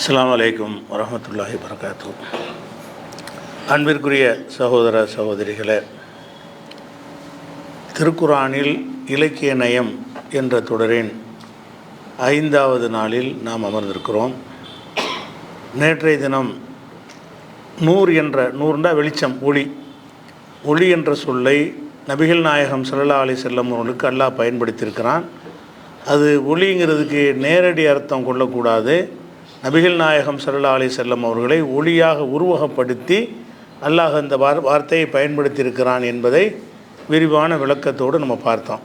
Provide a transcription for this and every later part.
அஸ்ஸலாமு அலைக்கும் வரஹ்மத்துல்லாஹி வபரகாத்துஹு. அன்பிற்குரிய சகோதர சகோதரிகளே, திருக்குரானில் இலக்கிய நயம் என்ற தொடரின் 5வது நாளில் நாம் அமர்ந்திருக்கிறோம். நேற்றைய தினம் நூறுண்டா வெளிச்சம், ஒளி என்ற சொல்லை நபிகள் நாயகம் ஸல்லல்லாஹு அலைஹி வஸல்லம் அவர்களுக்கு அல்லாஹ் பயன்படுத்தியிருக்கிறான். அது ஒளிங்கிறதுக்கு நேரடி அர்த்தம் கொள்ளக்கூடாது. நபிகள் நாயகம் ஸல்லல்லாஹு அலைஹி வஸல்லம் அவர்களை ஒளியாக உருவகப்படுத்தி அல்லாஹ் அந்த வார்த்தையை பயன்படுத்தியிருக்கிறான் என்பதை விரிவான விளக்கத்தோடு நம்ம பார்த்தோம்.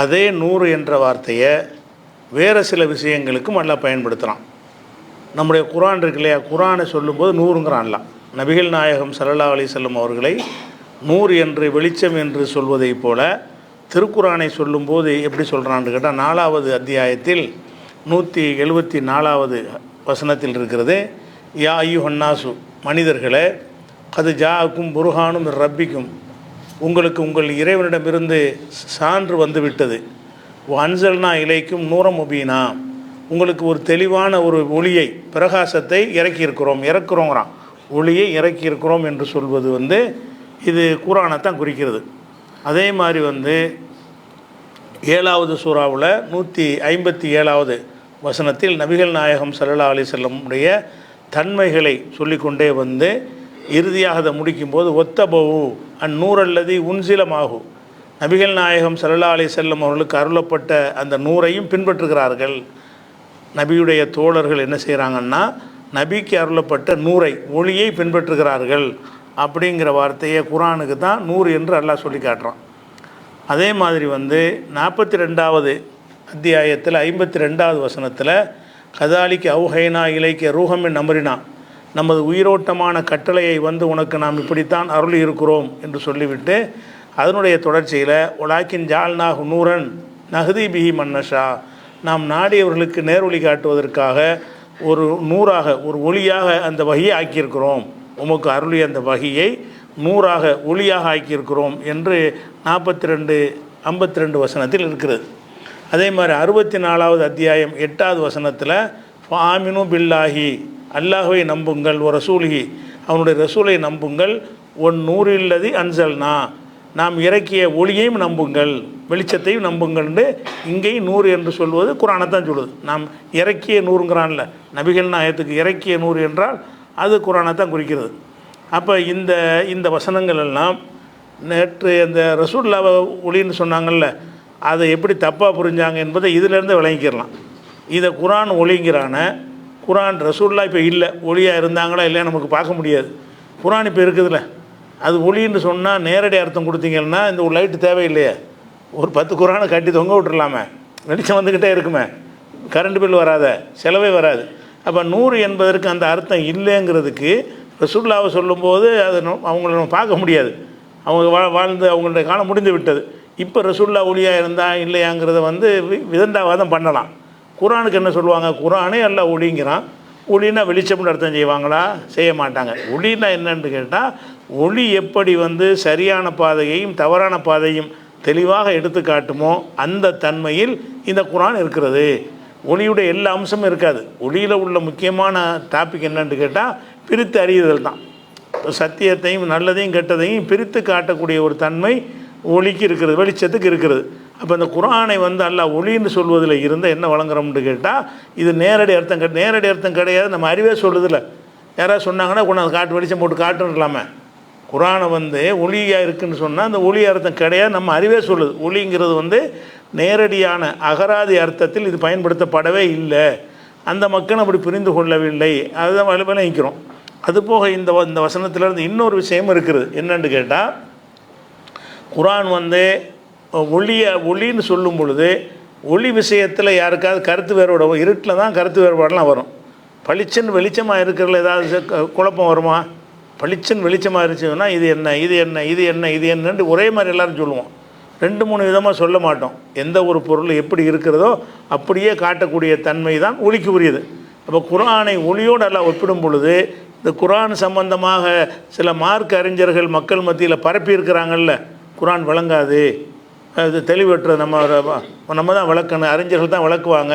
அதே நூறு என்ற வார்த்தையை வேறு சில விஷயங்களுக்கும் அல்லாஹ் பயன்படுத்துகிறான். நம்முடைய குர்ஆன் இருக்கு இல்லையா, குர்ஆனை சொல்லும்போது நூறுங்கிறான் அல்லாஹ். நபிகள் நாயகம் ஸல்லல்லாஹு அலைஹி வஸல்லம் அவர்களை நூறு என்று, வெளிச்சம் என்று சொல்வதை போல திருக்குர்ஆனை சொல்லும்போது எப்படி சொல்கிறான்னு கேட்டால் 4வது அத்தியாயத்தில் 174வது வசனத்தில் இருக்கிறது. யா அய்யுஹன்னாசு, மனிதர்களே, அது ஜாஅக்கும் புர்ஹானும் ரப்பிக்கும், உங்களுக்கு உங்கள் இறைவனிடமிருந்து சான்று வந்துவிட்டது. அன்சல்னா இலைக்கும் நூரம் முபீனா, உங்களுக்கு ஒரு தெளிவான ஒரு ஒளியை, பிரகாசத்தை இறக்குறோங்கிறான். ஒளியை இறக்கியிருக்கிறோம் என்று சொல்வது இது குர்ஆனை தான் குறிக்கிறது. அதே மாதிரி 7வது சூறாவில் 157வது வசனத்தில் நபிகள் நாயகம் ஸல்லல்லாஹு அலைஹி வஸல்லம் உடைய தன்மைகளை சொல்லிக்கொண்டே இறுதியாக அதை முடிக்கும்போது ஒத்தபவு அந்நூறல்லதி உன்சிலமாகு, நபிகள் நாயகம் ஸல்லல்லாஹு அலைஹி வஸல்லம் அவர்களுக்கு அருளப்பட்ட அந்த நூறையும் பின்பற்றுகிறார்கள். நபியுடைய தோழர்கள் என்ன செய்கிறாங்கன்னா, நபிக்கு அருளப்பட்ட நூறை, ஒளியை பின்பற்றுகிறார்கள் அப்படிங்கிற வார்த்தையை குர்ஆனுக்கு தான் நூறு என்று அல்லாஹ் சொல்லி காட்டுறான். அதே மாதிரி 42வது அத்தியாயத்தில் 52வது வசனத்தில் கதாலிக்கு அவுஹைனா இலைக்க ரூஹமின் அமரினா, நமது உயிரோட்டமான கட்டளையை உனக்கு நாம் இப்படித்தான் அருளி இருக்கிறோம் என்று சொல்லிவிட்டு அதனுடைய தொடர்ச்சியில் ஒலாக்கின் ஜால்நாகு நூரன் நஹதி பிஹி மன்னஷா, நாம் நாடியவர்களுக்கு நேர்வழி காட்டுவதற்காக ஒரு நூறாக, ஒரு ஒளியாக அந்த வகியை ஆக்கியிருக்கிறோம், உமக்கு அருளி அந்த வகியை நூறாக, ஒளியாக ஆக்கியிருக்கிறோம் என்று 52 வசனத்தில் இருக்கிறது. அதே மாதிரி 64வது அத்தியாயம் 8வது வசனத்தில் ஆமினு பில்லாஹி, அல்லாஹ்வை நம்புங்கள், ஒரு ரசூலிஹி, அவனுடைய ரசூலை நம்புங்கள், ஒன் நூறில்லதி அன்சல்னா, நாம் இறக்கிய ஒளியையும் நம்புங்கள், வெளிச்சத்தையும் நம்புங்கள்னு இங்கேயும் நூறு என்று சொல்வது குர்ஆனை தான் சொல்லுது. நாம் இறக்கிய நூறுங்கிறான்ல, நபிகள் நாயகத்துக்கு இறக்கிய நூறு என்றால் அது குர்ஆனை தான் குறிக்கிறது. அப்போ இந்த வசனங்கள் எல்லாம் நேற்று அந்த ரசூலுல்லாஹ் ஒளின்னு சொன்னாங்கள்ல, அதை எப்படி தப்பாக புரிஞ்சாங்க என்பதை இதிலேருந்து விளங்கிக்கிறலாம். இதை குர்ஆன் ஒளிங்கிறான, குர்ஆன் ரசூலுல்லாஹ் இப்போ இல்லை, ஒளியாக இருந்தாங்களா இல்லையா நமக்கு பார்க்க முடியாது. குர்ஆன் இப்போ இருக்குதுல்ல, அது ஒளின்னு சொன்னால் நேரடி அர்த்தம் கொடுத்தீங்கன்னா இந்த ஒரு லைட்டு தேவையில்லையே, ஒரு 10 குர்ஆனை கட்டி தொங்க விட்டுடலாமே, வெளிச்சம் வந்துக்கிட்டே இருக்குமே, கரண்ட் பில் வராத, செலவே வராது. அப்போ நூறு என்பதற்கு அந்த அர்த்தம் இல்லைங்கிறதுக்கு ரசூலுல்லாஹ் சொல்லும்போது அது அவங்கள நம்ம பார்க்க முடியாது, அவங்க வாழ்ந்து அவங்களுடைய காலம் முடிந்து விட்டது. இப்போ ரசூலுல்லாஹ் ஒளியாக இருந்தால் இல்லையாங்கிறத விதண்டாவாதம் பண்ணலாம். குர்ஆனுக்கு என்ன சொல்லுவாங்க, குர்ஆனே எல்லாம் ஒளிங்கிறான், ஒளினா வெளிச்சம்னு அர்த்தம் செய்வாங்களா? செய்ய மாட்டாங்க. ஒளினா என்னன்னு கேட்டால், ஒளி எப்படி சரியான பாதையையும் தவறான பாதையும் தெளிவாக எடுத்து காட்டுமோ அந்த தன்மையில் இந்த குர்ஆன் இருக்கிறது. ஒளியுடைய எல்லா அம்சமும் இருக்காது. ஒளியில் உள்ள முக்கியமான டாபிக் என்னன்னு கேட்டால் பிரித்து அறியுதல் தான். சத்தியத்தையும் நல்லதையும் கெட்டதையும் பிரித்து காட்டக்கூடிய ஒரு தன்மை ஒளிக்கு இருக்கிறது, வெளிச்சத்துக்கு இருக்கிறது. அப்போ இந்த குர்ஆனை அல்லாஹ் ஒளின்னு சொல்வதில் இருந்தால் என்ன வழங்குறோம்னு கேட்டால், இது நேரடி அர்த்தம் கிடையாது. நம்ம அறிவே சொல்லுதில்ல, யாராவது சொன்னாங்கன்னா கொண்டாந்து காட்டு, வெளிச்சம் போட்டு காட்டுலாமே. குர்ஆனை ஒளியாக இருக்குதுன்னு சொன்னால் அந்த ஒளி அர்த்தம் கிடையாது, நம்ம அறிவே சொல்லுது. ஒளிங்கிறது நேரடியான அகராதி அர்த்தத்தில் இது பயன்படுத்தப்படவே இல்லை. அந்த மக்கள் அப்படி புரிந்து கொள்ளவில்லை, அதுதான் விளங்கிக்கிறோம். அதுபோக இந்த வசனத்திலேருந்து இன்னொரு விஷயமும் இருக்குது. என்னென்னு கேட்டால், குர்ஆன் ஒளின்னு சொல்லும் பொழுது ஒளி விஷயத்தில் யாருக்காவது கருத்து வேறுபாடு, இருட்டில் தான் கருத்து வேறுபாடெலாம் வரும். பளிச்சன் வெளிச்சமாக இருக்கிறதுல ஏதாவது குழப்பம் வருமா? பளிச்சன் வெளிச்சமாக இருந்துச்சுன்னா இது என்ன, இது என்ன, இது என்ன, இது என்னன்னு ஒரே மாதிரி எல்லோரும் சொல்லுவோம். 2-3 விதமாக சொல்ல மாட்டோம். எந்த ஒரு பொருள் எப்படி இருக்கிறதோ அப்படியே காட்டக்கூடிய தன்மை தான் ஒளிக்கு உரியது. அப்போ குர்ஆனை ஒளியோடு எல்லாம் ஒப்பிடும் பொழுது இந்த குர்ஆன் சம்பந்தமாக சில மார்க் அறிஞர்கள் மக்கள் மத்தியில் பரப்பி இருக்கிறாங்கல்ல, குர்ஆன் விளங்காது, அது தெளிவற்ற, நம்ம தான் விளக்கணும், அறிஞர்கள் தான் விளக்குவாங்க,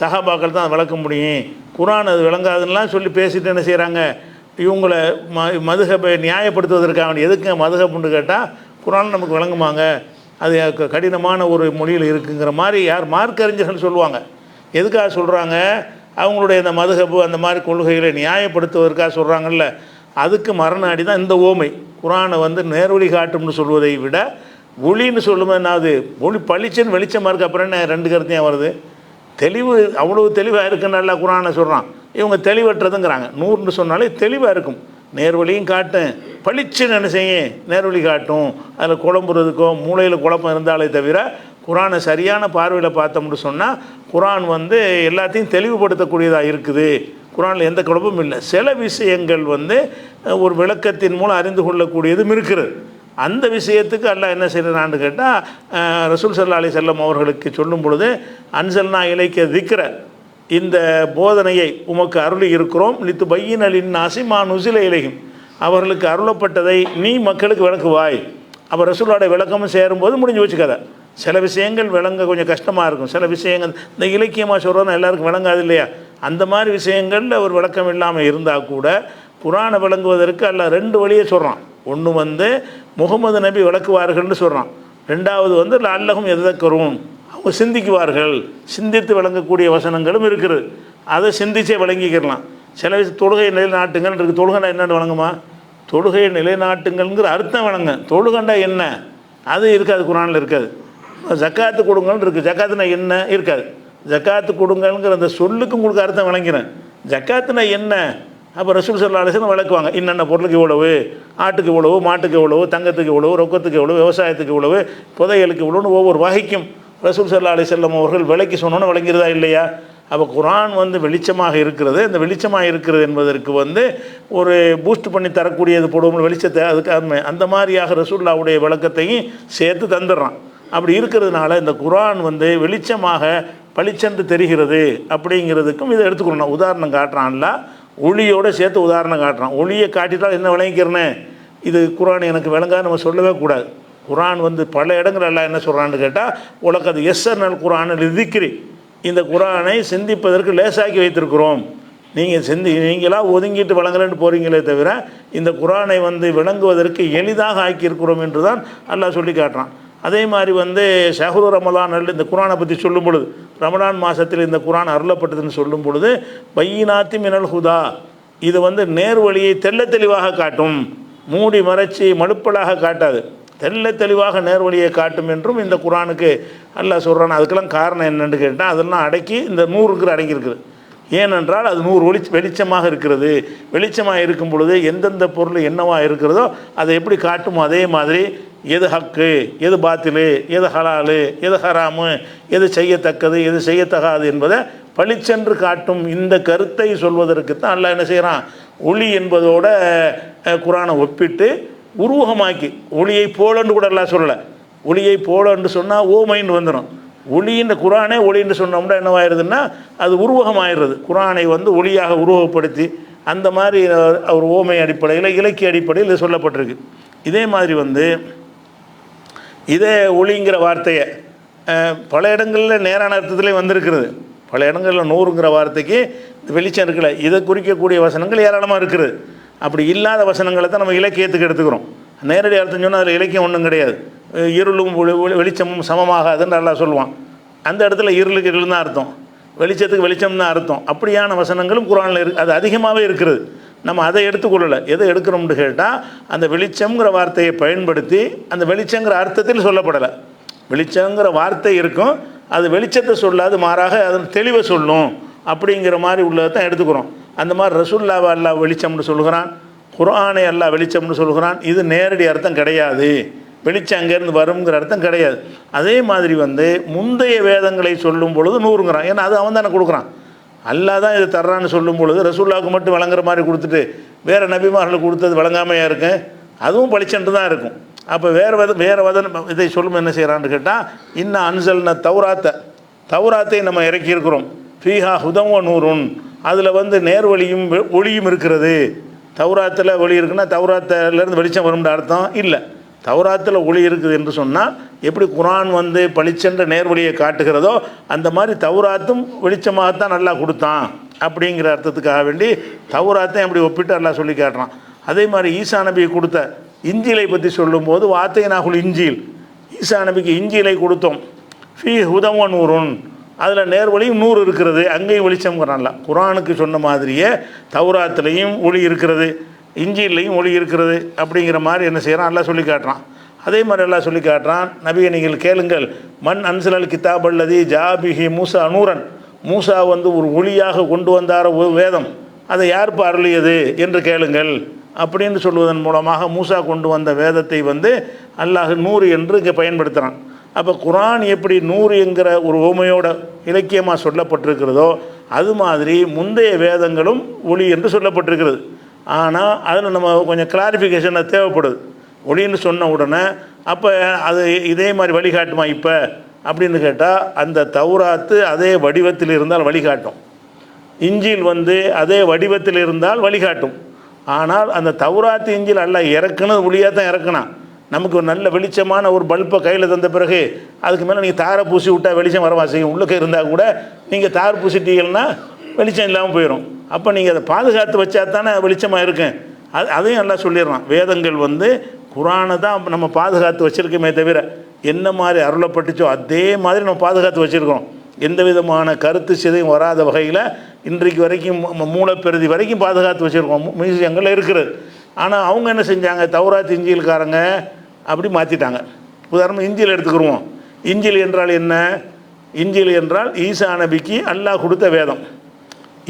சஹாபாக்கள் தான் விளக்க முடியும், குர்ஆன் அது விளங்காதுன்னெலாம் சொல்லி பேசிட்டு என்ன செய்கிறாங்க, இவங்களை மதுஹபை நியாயப்படுத்துவதற்காக எதுக்குங்க மதுஹப்னு கேட்டால் குர்ஆன் நமக்கு விளங்குமாங்க, அது கடினமான ஒரு மொழியில் இருக்குங்கிற மாதிரி யார் மார்க்க அறிஞர்கள் சொல்லுவாங்க. எதுக்காக சொல்கிறாங்க, அவங்களுடைய இந்த மதுஹபு அந்த மாதிரி கொள்கைகளை நியாயப்படுத்துவதற்காக சொல்கிறாங்கல்ல, அதுக்கு மரணாடி தான் இந்த ஓமை. குர்ஆனை வந்து நேர்வழி காட்டும்னு சொல்வதை விட ஒளின்னு சொல்லும்போது என்னாவது, ஒளி பளிச்சுன்னு வெளிச்சமாக இருக்குது, அப்புறம் என்ன ரெண்டு கருத்தையும் வருது, தெளிவு அவ்வளோ தெளிவாக இருக்குன்னு நல்லா குர்ஆனை சொல்கிறான். இவங்க தெளிவற்றதுங்கிறாங்க. நூறுன்னு சொன்னாலே தெளிவாக இருக்கும், நேர்வழியும் காட்டும், பளிச்சுன்னு என்ன செய்யும் நேர்வழி காட்டும். அதில் குழம்புறதுக்கோ மூளையில் குழப்பம் இருந்தாலே தவிர குர்ஆனை சரியான பார்வையில் பார்த்தோம்னு சொன்னால் குர்ஆன் வந்து எல்லாத்தையும் தெளிவுபடுத்தக்கூடியதாக இருக்குது. குர்ஆனில் எந்த குழப்பமும் இல்லை. சில விஷயங்கள் வந்து ஒரு விளக்கத்தின் மூலம் அறிந்து கொள்ளக்கூடியதும் இருக்கிறது. அந்த விஷயத்துக்கு அல்லாஹ் என்ன செய்கிறான்னு கேட்டால், ரசூல் ஸல்லல்லாஹு அலைஹி வஸல்லம் அவர்களுக்கு சொல்லும் பொழுது, அன்சல்னா இலைக்க திக்ர, இந்த போதனையை உமக்கு அருளி இருக்கிறோம், லித்து பையின் லின்னாஸி மா நுஸில இலைஹிம், அவர்களுக்கு அருளப்பட்டதை நீ மக்களுக்கு விளக்குவாய். அப்போ ரசூலுடைய விளக்கமும் சேரும்போது முடிஞ்சு வச்சு கதை. சில விஷயங்கள் விளங்க கொஞ்சம் கஷ்டமாக இருக்கும், சில விஷயங்கள் இந்த இலக்கியமாக சொல்கிறோன்னா எல்லாருக்கும் விளங்காது இல்லையா, அந்த மாதிரி விஷயங்களில் ஒரு விளக்கம் இல்லாமல் இருந்தால் கூட குர்ஆனை விளங்குவதற்கு அல்லாஹ் ரெண்டு வழியை சொல்கிறான். ஒன்று வந்து முகமது நபி விளக்குவார்கள்னு சொல்கிறான், ரெண்டாவது வந்து அல்லஹும் எதக்கரும், அவங்க சிந்திக்குவார்கள், சிந்தித்து விளங்கக்கூடிய வசனங்களும் இருக்குது, அதை சிந்திச்சே விளங்கிக்கிறலாம். சில விஷயம் தொழுகை நிலைநாட்டுங்கள் இருக்குது, தொழுகண்டா என்னென்னு விளங்குமா, தொழுகை நிலைநாட்டுங்கள்ங்கிற அர்த்தம் விளங்க, தொழுகண்டா என்ன அது இருக்காது, குர்ஆனில் இருக்காது. ஜக்காத்து கொடுங்கன்னு இருக்குது, ஜக்காத்துனா என்ன இருக்காது, ஜக்காத்து கொடுங்கங்கிற அந்த சொல்லுக்கு உங்களுக்கு அர்த்தம் விளங்கிறேன், ஜக்காத்துனா என்ன. அப்போ ரசூல் ஸல்லல்லாஹு அலைஹி வஸல்லம் விளக்குவாங்க, இன்னென்ன பொருளுக்கு இவ்வளவு, ஆட்டுக்கு இவ்வளவு, மாட்டுக்கு இவ்வளவு, தங்கத்துக்கு இவ்வளவு, ரொக்கத்துக்கு இவ்வளவு, விவசாயத்துக்கு இவ்வளவு, புதையலுக்கு இவ்வளோன்னு ஒவ்வொரு வகைக்கும் ரசூல் ஸல்லல்லாஹு அலைஹி வஸல்லம் அவர்கள் விலைக்கு சொன்னோன்னு விளங்கிறதா இல்லையா. அப்போ குர்ஆன் வந்து வெளிச்சமாக இருக்கிறது. இந்த வெளிச்சமாக இருக்கிறது என்பதற்கு வந்து ஒரு பூஸ்ட் பண்ணி தரக்கூடியது போடுவோம் வெளிச்சத்தை, அதுக்கு அந்த மாதிரியாக ரசூலுல்லாஹ்வுடைய விளக்கத்தையும் சேர்த்து தந்துடுறான். அப்படி இருக்கிறதுனால இந்த குர்ஆன் வந்து வெளிச்சமாக பளிச்சென்று தெரிகிறது அப்படிங்கிறதுக்கும் இதை எடுத்துக்கணும். உதாரணம் காட்டுறான்ல, ஒளியோடு சேர்த்து உதாரணம் காட்டுறான். ஒளியை காட்டிட்டால் என்ன விளங்கிக்கிறேன்னு, இது குர்ஆன் எனக்கு விளங்காது நம்ம சொல்லவே கூடாது. குர்ஆன் வந்து பல இடங்கள் எல்லாம் என்ன சொல்கிறான்னு கேட்டால், உலகது எஸ்ஸர்னல் குர்ஆன் லிதிக்ரி, இந்த குர்ஆனை சிந்திப்பதற்கு லேசாக்கி வைத்திருக்கிறோம். நீங்களாக ஒதுங்கிட்டு விளங்கலன்னு போகிறீங்களே தவிர இந்த குர்ஆனை வந்து விளங்குவதற்கு எளிதாக ஆக்கியிருக்கிறோம் என்று தான் அல்லாஹ் சொல்லி காட்டுறான். அதே மாதிரி வந்து ஷஹ்ரு ரமலான் இந்த குர்ஆனை பற்றி சொல்லும் பொழுது, ரமலான் மாதத்தில் இந்த குர்ஆன் அருளப்பட்டதுன்னு சொல்லும் பொழுது, பையினாத்தி மினல் ஹுதா, இது வந்து நேர் வழியை தெள்ள தெளிவாக காட்டும், மூடி மறைச்சி மழுப்பலாக காட்டாது, தெள்ள தெளிவாக நேர் வழியை காட்டும் என்றும் இந்த குர்ஆனுக்கு அல்லாஹ் சொல்கிறான். அதுக்கெல்லாம் காரணம் என்னென்னு கேட்டால், அதெல்லாம் அடக்கி இந்த 100 அடங்கியிருக்குது. ஏனென்றால் அது 100 வெளிச்சமாக இருக்கிறது. வெளிச்சமாக இருக்கும் பொழுது எந்தெந்த பொருள் என்னவாக இருக்கிறதோ அதை எப்படி காட்டுமோ அதே மாதிரி எது ஹக்கு, எது பாத்திலு, எது ஹலாலு, எது ஹராமு, எது செய்யத்தக்கது, எது செய்யத்தகாது என்பதை பளிச்சென்று காட்டும். இந்த கருத்தை சொல்வதற்கு தான் அல்லாஹ் என்ன செய்கிறான், ஒளி என்பதோட குர்ஆனை ஒப்பிட்டு உருவகமாக்கி, ஒளியை போலன்னு கூட எல்லாம் சொல்லலை, ஒளியை போலன்னு சொன்னால் ஓமைன்னு வந்துடும். ஒளின்ற குர்ஆனே ஒளின்னு சொன்னோம்னா என்னவாயிருதுன்னா அது உருவகமாயிடுறது. குர்ஆனை வந்து ஒளியாக உருவகப்படுத்தி அந்த மாதிரி ஒரு ஓமை அடிப்படையில் இலக்கிய அடிப்படையில் இது சொல்லப்பட்டிருக்கு. இதே மாதிரி வந்து இதே ஒளிங்கிற வார்த்தையை பல இடங்களில் நேரான அர்த்தத்துலேயே வந்திருக்கிறது. பல இடங்களில் 100ங்கிற வார்த்தைக்கு வெளிச்சம் இருக்குல்ல, இதை குறிக்கக்கூடிய வசனங்கள் ஏராளமாக இருக்குது. அப்படி இல்லாத வசனங்களை தான் நம்ம இலக்கியத்துக்கு எடுத்துக்கிறோம். நேரடி அர்த்தம் சொன்னால் அதில் இலக்கியம் ஒன்றும் கிடையாது. இருளும் வெளிச்சமும் சமமாகாதுன்னு நல்லா சொல்லுவான். அந்த இடத்துல இருளுக்கு இருள் தான் அர்த்தம், வெளிச்சத்துக்கு வெளிச்சம் தான் அர்த்தம். அப்படியான வசனங்களும் குர்ஆனில் அது அதிகமாகவே இருக்கிறது. நம்ம அதை எடுத்துக்கொள்ளலை. எதை எடுக்கிறோம்னு கேட்டால், அந்த வெளிச்சம்ங்கிற வார்த்தையை பயன்படுத்தி அந்த வெளிச்சங்கிற அர்த்தத்தில் சொல்லப்படலை. வெளிச்சங்கிற வார்த்தை இருக்கும், அது வெளிச்சத்தை சொல்லாது, மாறாக அதன் தெளிவை சொல்லும். அப்படிங்கிற மாதிரி உள்ளதை தான் எடுத்துக்கிறோம். அந்த மாதிரி ரசூலுல்லாஹ் அல்லாஹ் வெளிச்சம்னு சொல்கிறான், குர்ஆனை அல்லாஹ் வெளிச்சம்னு சொல்கிறான். இது நேரடி அர்த்தம் கிடையாது, வெளிச்சம் அங்கேருந்து வருங்கிற அர்த்தம் கிடையாது. அதே மாதிரி வந்து முந்தைய வேதங்களை சொல்லும் பொழுது 100ங்கிறான். ஏன்னா அது அவன் தானே கொடுக்குறான். அல்லாஹ் தான் இதை தர்றான்னு சொல்லும் பொழுது ரசூலுல்லாஹ்வுக்கு மட்டும் வழங்குற மாதிரி கொடுத்துட்டு வேறு நபிமார்களுக்கு கொடுத்தது வழங்காமையாக இருக்கும், அதுவும் பளிச்சென்று தான் இருக்கும். அப்போ வேறு வதனம் இதை சொல்லும் என்ன செய்கிறான்னு கேட்டால், இன்னும் அன்சல்ன தௌராத்தை நம்ம இறக்கியிருக்கிறோம், ஃபீஹா ஹுதம் வ நூறுன், அதில் வந்து நேர்வழியும் ஒளியும் இருக்கிறது. தௌராத்தில் ஒளி இருக்குன்னா தௌராத்திலேருந்து வெளிச்சம் வரும்னு அர்த்தம் இல்லை. தௌராத்தில் ஒளி இருக்குது என்று சொன்னால் எப்படி குர்ஆன் வந்து பளிச்சென்ற நேர்வழியை காட்டுகிறதோ அந்த மாதிரி தௌராத்தும் வெளிச்சமாகத்தான் நல்லா கொடுத்தான் அப்படிங்கிற அர்த்தத்துக்காக வேண்டி தௌராத்தையும் அப்படி ஒப்பிட்டு அல்லாஹ் சொல்லி காட்டுறான். அதே மாதிரி ஈசா நபியை கொடுத்த இஞ்சிலை பற்றி சொல்லும்போது வாத்தைனாகுல் இஞ்சில், ஈசா நபிக்கு இஞ்சிலை கொடுத்தோம். ஃபீ ஹுதவ நூறுன், அதில் நேர்வழியும் 100 இருக்கிறது, அங்கேயும் வெளிச்சம்ங்கிறான்ல. குர்ஆனுக்கு சொன்ன மாதிரியே தௌராத்துலேயும் ஒளி இருக்கிறது, இஞ்சிலையும் ஒளி இருக்கிறது அப்படிங்கிற மாதிரி என்ன செய்கிறான் அல்லாஹ் சொல்லி காட்டுறான். அதே மாதிரி எல்லாம் சொல்லி காட்டுறான், நபியை நீங்கள் கேளுங்கள், மண் அன்சலல் கிதாப் அல்லதி ஜாபிஹி மூசா நூரன், மூசா வந்து ஒரு ஒளியாக கொண்டு வந்தார ஒரு வேதம், அதை யார் அருளியது என்று கேளுங்கள் அப்படின்னு சொல்வதன் மூலமாக மூசா கொண்டு வந்த வேதத்தை வந்து அல்லாஹ் 100 என்று இங்கே பயன்படுத்துகிறான். அப்போ குர்ஆன் எப்படி 100 என்கிற ஒரு உவமையோட இலக்கியமாக சொல்லப்பட்டிருக்கிறதோ அது மாதிரி முந்தைய வேதங்களும் ஒளி என்று சொல்லப்பட்டிருக்கிறது. ஆனால் அதில் நம்ம கொஞ்சம் கிளாரிஃபிகேஷன் தேவைப்படுது. ஒளின்னு சொன்ன உடனே அப்போ அது இதே மாதிரி வழிகாட்டுமா இப்போ அப்படின்னு கேட்டால், அந்த தௌராத்து அதே வடிவத்தில் இருந்தால் வழிகாட்டும், இஞ்சில் வந்து அதே வடிவத்தில் இருந்தால் வழிகாட்டும். ஆனால் அந்த தௌராத்து இஞ்சில் அல்லாஹ் இறக்குனது ஒளியாக தான் இறக்குனான். நமக்கு ஒரு நல்ல வெளிச்சமான ஒரு பல்பை கையில் தந்த பிறகு அதுக்கு மேலே நீங்கள் தாரை பூசி விட்டால் வெளிச்சம் வரவா செய்யும். உள்ளுக்க இருந்தால் கூட நீங்கள் தார் பூசிட்டீங்கன்னா வெளிச்சம் இல்லாமல் போயிடும். அப்போ நீங்கள் அதை பாதுகாத்து வச்சா தானே வெளிச்சமாக இருக்கும். அதையும் நல்லா சொல்லிடுறான். வேதங்கள் வந்து குர்ஆனை தான் நம்ம பாதுகாத்து வச்சுருக்கோமே தவிர என்ன மாதிரி அருளப்பட்டுச்சோ அதே மாதிரி நம்ம பாதுகாத்து வச்சுருக்கோம். எந்த விதமான கருத்து சிதையும் வராத வகையில் இன்றைக்கு வரைக்கும் மூலப்பெருதி வரைக்கும் பாதுகாத்து வச்சுருக்கோம். மியூசியங்களில் இருக்கிறது. ஆனால் அவங்க என்ன செஞ்சாங்க, தௌராத் இஞ்சில்காரங்க அப்படி மாற்றிட்டாங்க. உதாரணம் இஞ்சில் எடுத்துக்கிடுவோம். இஞ்சில் என்றால் என்ன? இஞ்சில் என்றால் ஈசா நபிக்கு அல்லாஹ் கொடுத்த வேதம்.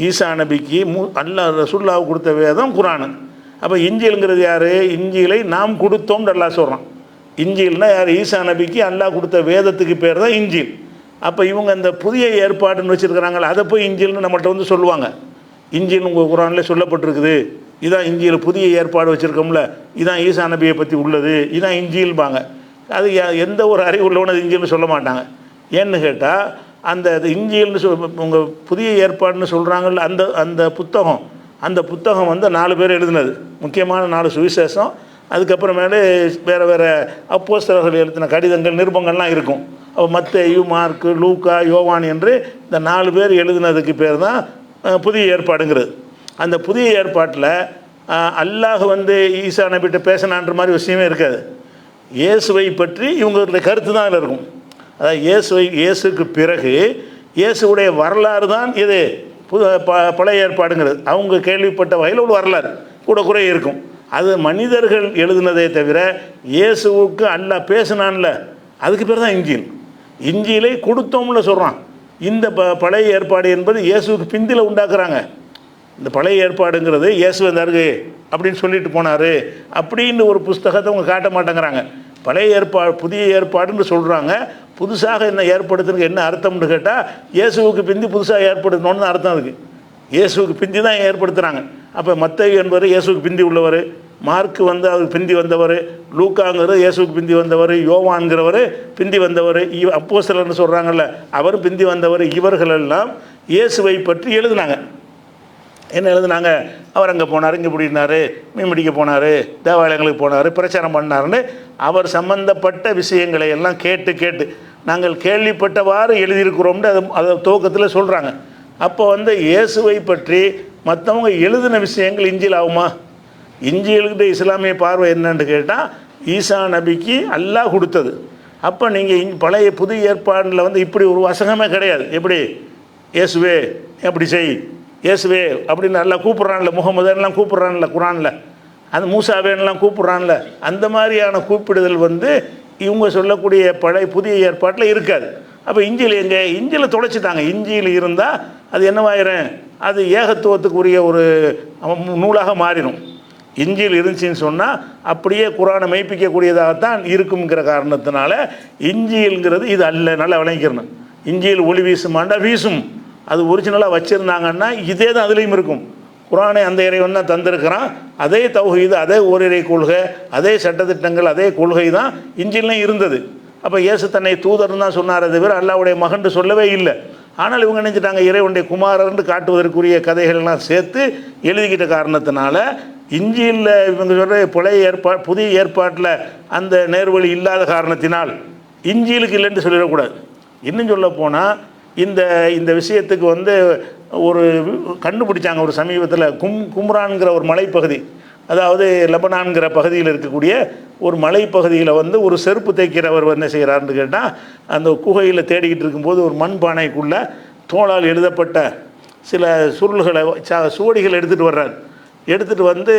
ஈசா நபிக்கு அல்லாஹ் ரசூலுல்லாஹ் கொடுத்த வேதம் குர்ஆன். அப்போ இஞ்சில்ங்கிறது யார்? இஞ்சிலை நாம் கொடுத்தோம்னு அல்லாஹ் சொல்கிறான். இஞ்சில்னா யார்? ஈசா நபிக்கு அல்லாஹ் கொடுத்த வேதத்துக்கு பேர் தான் இஞ்சில். அப்போ இவங்க அந்த புதிய ஏற்பாடுன்னு வச்சுருக்கிறாங்களே அதை போய் இஞ்சில்னு நம்மகிட்ட வந்து சொல்லுவாங்க. இஞ்சில் உங்கள் குர்ஆனில் சொல்லப்பட்டிருக்குது, இதான் இஞ்சில் புதிய ஏற்பாடு வச்சுருக்கோம்ல, இதான் ஈசா நபியை பற்றி உள்ளது, இதான் இஞ்சில்பாங்க. அது எந்த ஒரு அறிவு உள்ளவனது இஞ்சில்னு சொல்ல மாட்டாங்க. ஏன்னு கேட்டால் அந்த இஞ்சில்னு உங்கள் புதிய ஏற்பாடுன்னு சொல்கிறாங்கல்ல, அந்த புத்தகம் வந்து 4 பேர் எழுதினது, முக்கியமான 4 சுவிசேஷம், அதுக்கப்புறமேலே வேறு வேறு அப்போஸ்தலர்கள் எழுதின கடிதங்கள் நிருபங்கள்லாம் இருக்கும். அப்போ மத்தேயு, மார்க்கு, லூக்கா, யோவான் என்று இந்த 4 பேர் எழுதினதுக்கு பேர் தான் புதிய ஏற்பாடுங்கிறது. அந்த புதிய ஏற்பாட்டில் அல்லாஹ் வந்து ஈசா நபிகிட்ட பேசினான்ற மாதிரி விஷயமே இருக்காது. இயேசுவை பற்றி இவங்களுடைய கருத்து தான் அதில் இருக்கும். அதாவது இயேசுக்கு பிறகு இயேசுடைய வரலாறு தான் இது பழைய ஏற்பாடுங்கிறது. அவங்க கேள்விப்பட்ட வகையில் ஒரு வரலாறு கூட குறை இருக்கும். அது மனிதர்கள் எழுதினதே தவிர இயேசுவுக்கு அல்லாஹ் பேசினான்ல, அதுக்கு பேர் தான் இஞ்சில். இஞ்சிலை கொடுத்தோம்ல சொல்கிறான். இந்த பழைய ஏற்பாடு என்பது இயேசுவுக்கு பிந்தில் உண்டாக்குறாங்க. இந்த பழைய ஏற்பாடுங்கிறது இயேசு வந்தாரு அப்படின்னு சொல்லிட்டு போனார் அப்படின்னு ஒரு புஸ்தகத்தை அவங்க காட்ட மாட்டேங்கிறாங்க. பழைய ஏற்பாடு புதிய ஏற்பாடுன்னு சொல்கிறாங்க. புதுசாக என்ன ஏற்படுத்துறதுக்கு என்ன அர்த்தம்னு கேட்டால் இயேசுவுக்கு பிந்தி புதுசாக ஏற்படுத்தணுன்னு அர்த்தம். அதுக்கு இயேசுவுக்கு பிந்தி தான் ஏற்படுத்துகிறாங்க. அப்போ மத்தேயு என்பவர் இயேசுவுக்கு பிந்தி உள்ளவர், மார்க்கு வந்து அவருக்கு பிந்தி வந்தவர், லூக்காங்கிறது இயேசுவுக்கு பிந்தி வந்தவர், யோவான்கிறவர் பிந்தி வந்தவர், அப்போஸ்தலர்னு சொல்கிறாங்கல்ல அவரும் பிந்தி வந்தவர். இவர்களெல்லாம் இயேசுவை பற்றி எழுதினாங்க. என்ன எழுதுனாங்க? அவர் அங்கே போனார், இங்கே பிடினார், மீன் பிடிக்க போனார், தேவாலயங்களுக்கு போனார், பிரச்சாரம் பண்ணார்னு அவர் சம்பந்தப்பட்ட விஷயங்களை எல்லாம் கேட்டு நாங்கள் கேள்விப்பட்டவாறு எழுதியிருக்கிறோம்னு அதை துவக்கத்தில் சொல்கிறாங்க. அப்போ வந்து இயேசுவை பற்றி மற்றவங்க எழுதின விஷயங்கள் இஞ்சில் ஆகுமா? இஞ்சிலுக்கிட்ட இஸ்லாமிய பார்வை என்னன்னு கேட்டால் ஈசா நபிக்கு அல்லாஹ் கொடுத்தது. அப்போ நீங்கள் பழைய புதிய ஏற்பாடில் வந்து இப்படி ஒரு வசனமே கிடையாது. எப்படி இயேசுவே அப்படி செய், இயேசுவே அப்படின்னு நல்லா கூப்பிட்றான்ல, முகமதுலாம் கூப்பிட்றான்ல குர்ஆனில், அந்த மூசாவேன்லாம் கூப்பிட்றான்ல, அந்த மாதிரியான கூப்பிடுதல் வந்து இவங்க சொல்லக்கூடிய பழைய புதிய ஏற்பாட்டில் இருக்காது. அப்போ இஞ்சில் எங்கே? இஞ்சில் தொலைச்சிட்டாங்க. இஞ்சில் இருந்தால் அது என்னவாயிரும்? அது ஏகத்துவத்துக்குரிய ஒரு நூலாக மாறிடும். இஞ்சில் இருந்துச்சின்னு சொன்னால் அப்படியே குர்ஆனை மெய்ப்பிக்கக்கூடியதாகத்தான் இருக்குங்கிற காரணத்தினால இஞ்சில்ங்கிறது இது அல்ல. நல்லா விளங்கிக்கிறணும். இஞ்சில் ஒளி வீசுமாண்டா வீசும். அது ஒரிஜினலாக வச்சுருந்தாங்கன்னா இதே தான் அதுலேயும் இருக்கும். குர்ஆனை அந்த இறைவன் தான் தந்திருக்கிறான். அதே தௌஹீது, அதே ஓரிரை கொள்கை, அதே சட்டத்திட்டங்கள், அதே கொள்கை தான் இஞ்சில்லாம் இருந்தது. அப்போ இயேசு தன்னை தூதர்னு தான் சொன்னார், தவிர அல்லாஹ்வுடைய மகன் சொல்லவே இல்லை. ஆனால் இவங்க நினைச்சிட்டாங்க இறைவனுடைய குமாரர்னு காட்டுவதற்குரிய கதைகளெல்லாம் சேர்த்து எழுதிக்கிட்ட காரணத்தினால இஞ்சியில் இவங்க சொல்கிற பழைய புதிய ஏற்பாட்டில் அந்த நேர்வழி இல்லாத காரணத்தினால் இஞ்சிலுக்கு இல்லைன்னு சொல்லிடக்கூடாது. இன்னும் சொல்ல போனால் இந்த இந்த விஷயத்துக்கு வந்து ஒரு கண்டுபிடிச்சாங்க ஒரு சமீபத்தில். கும்ரான்கிற ஒரு மலைப்பகுதி, அதாவது லெபனான்கிற பகுதியில் இருக்கக்கூடிய ஒரு மலைப்பகுதியில் வந்து ஒரு செருப்பு தைக்கிறவர் என்ன செய்கிறாருன்னு கேட்டால், அந்த குகையில் தேடிக்கிட்டு இருக்கும்போது ஒரு மண்பானைக்குள்ளே தோளால் எழுதப்பட்ட சில சுருள்களை சுவடிகளை எடுத்துகிட்டு வர்றார். எடுத்துகிட்டு வந்து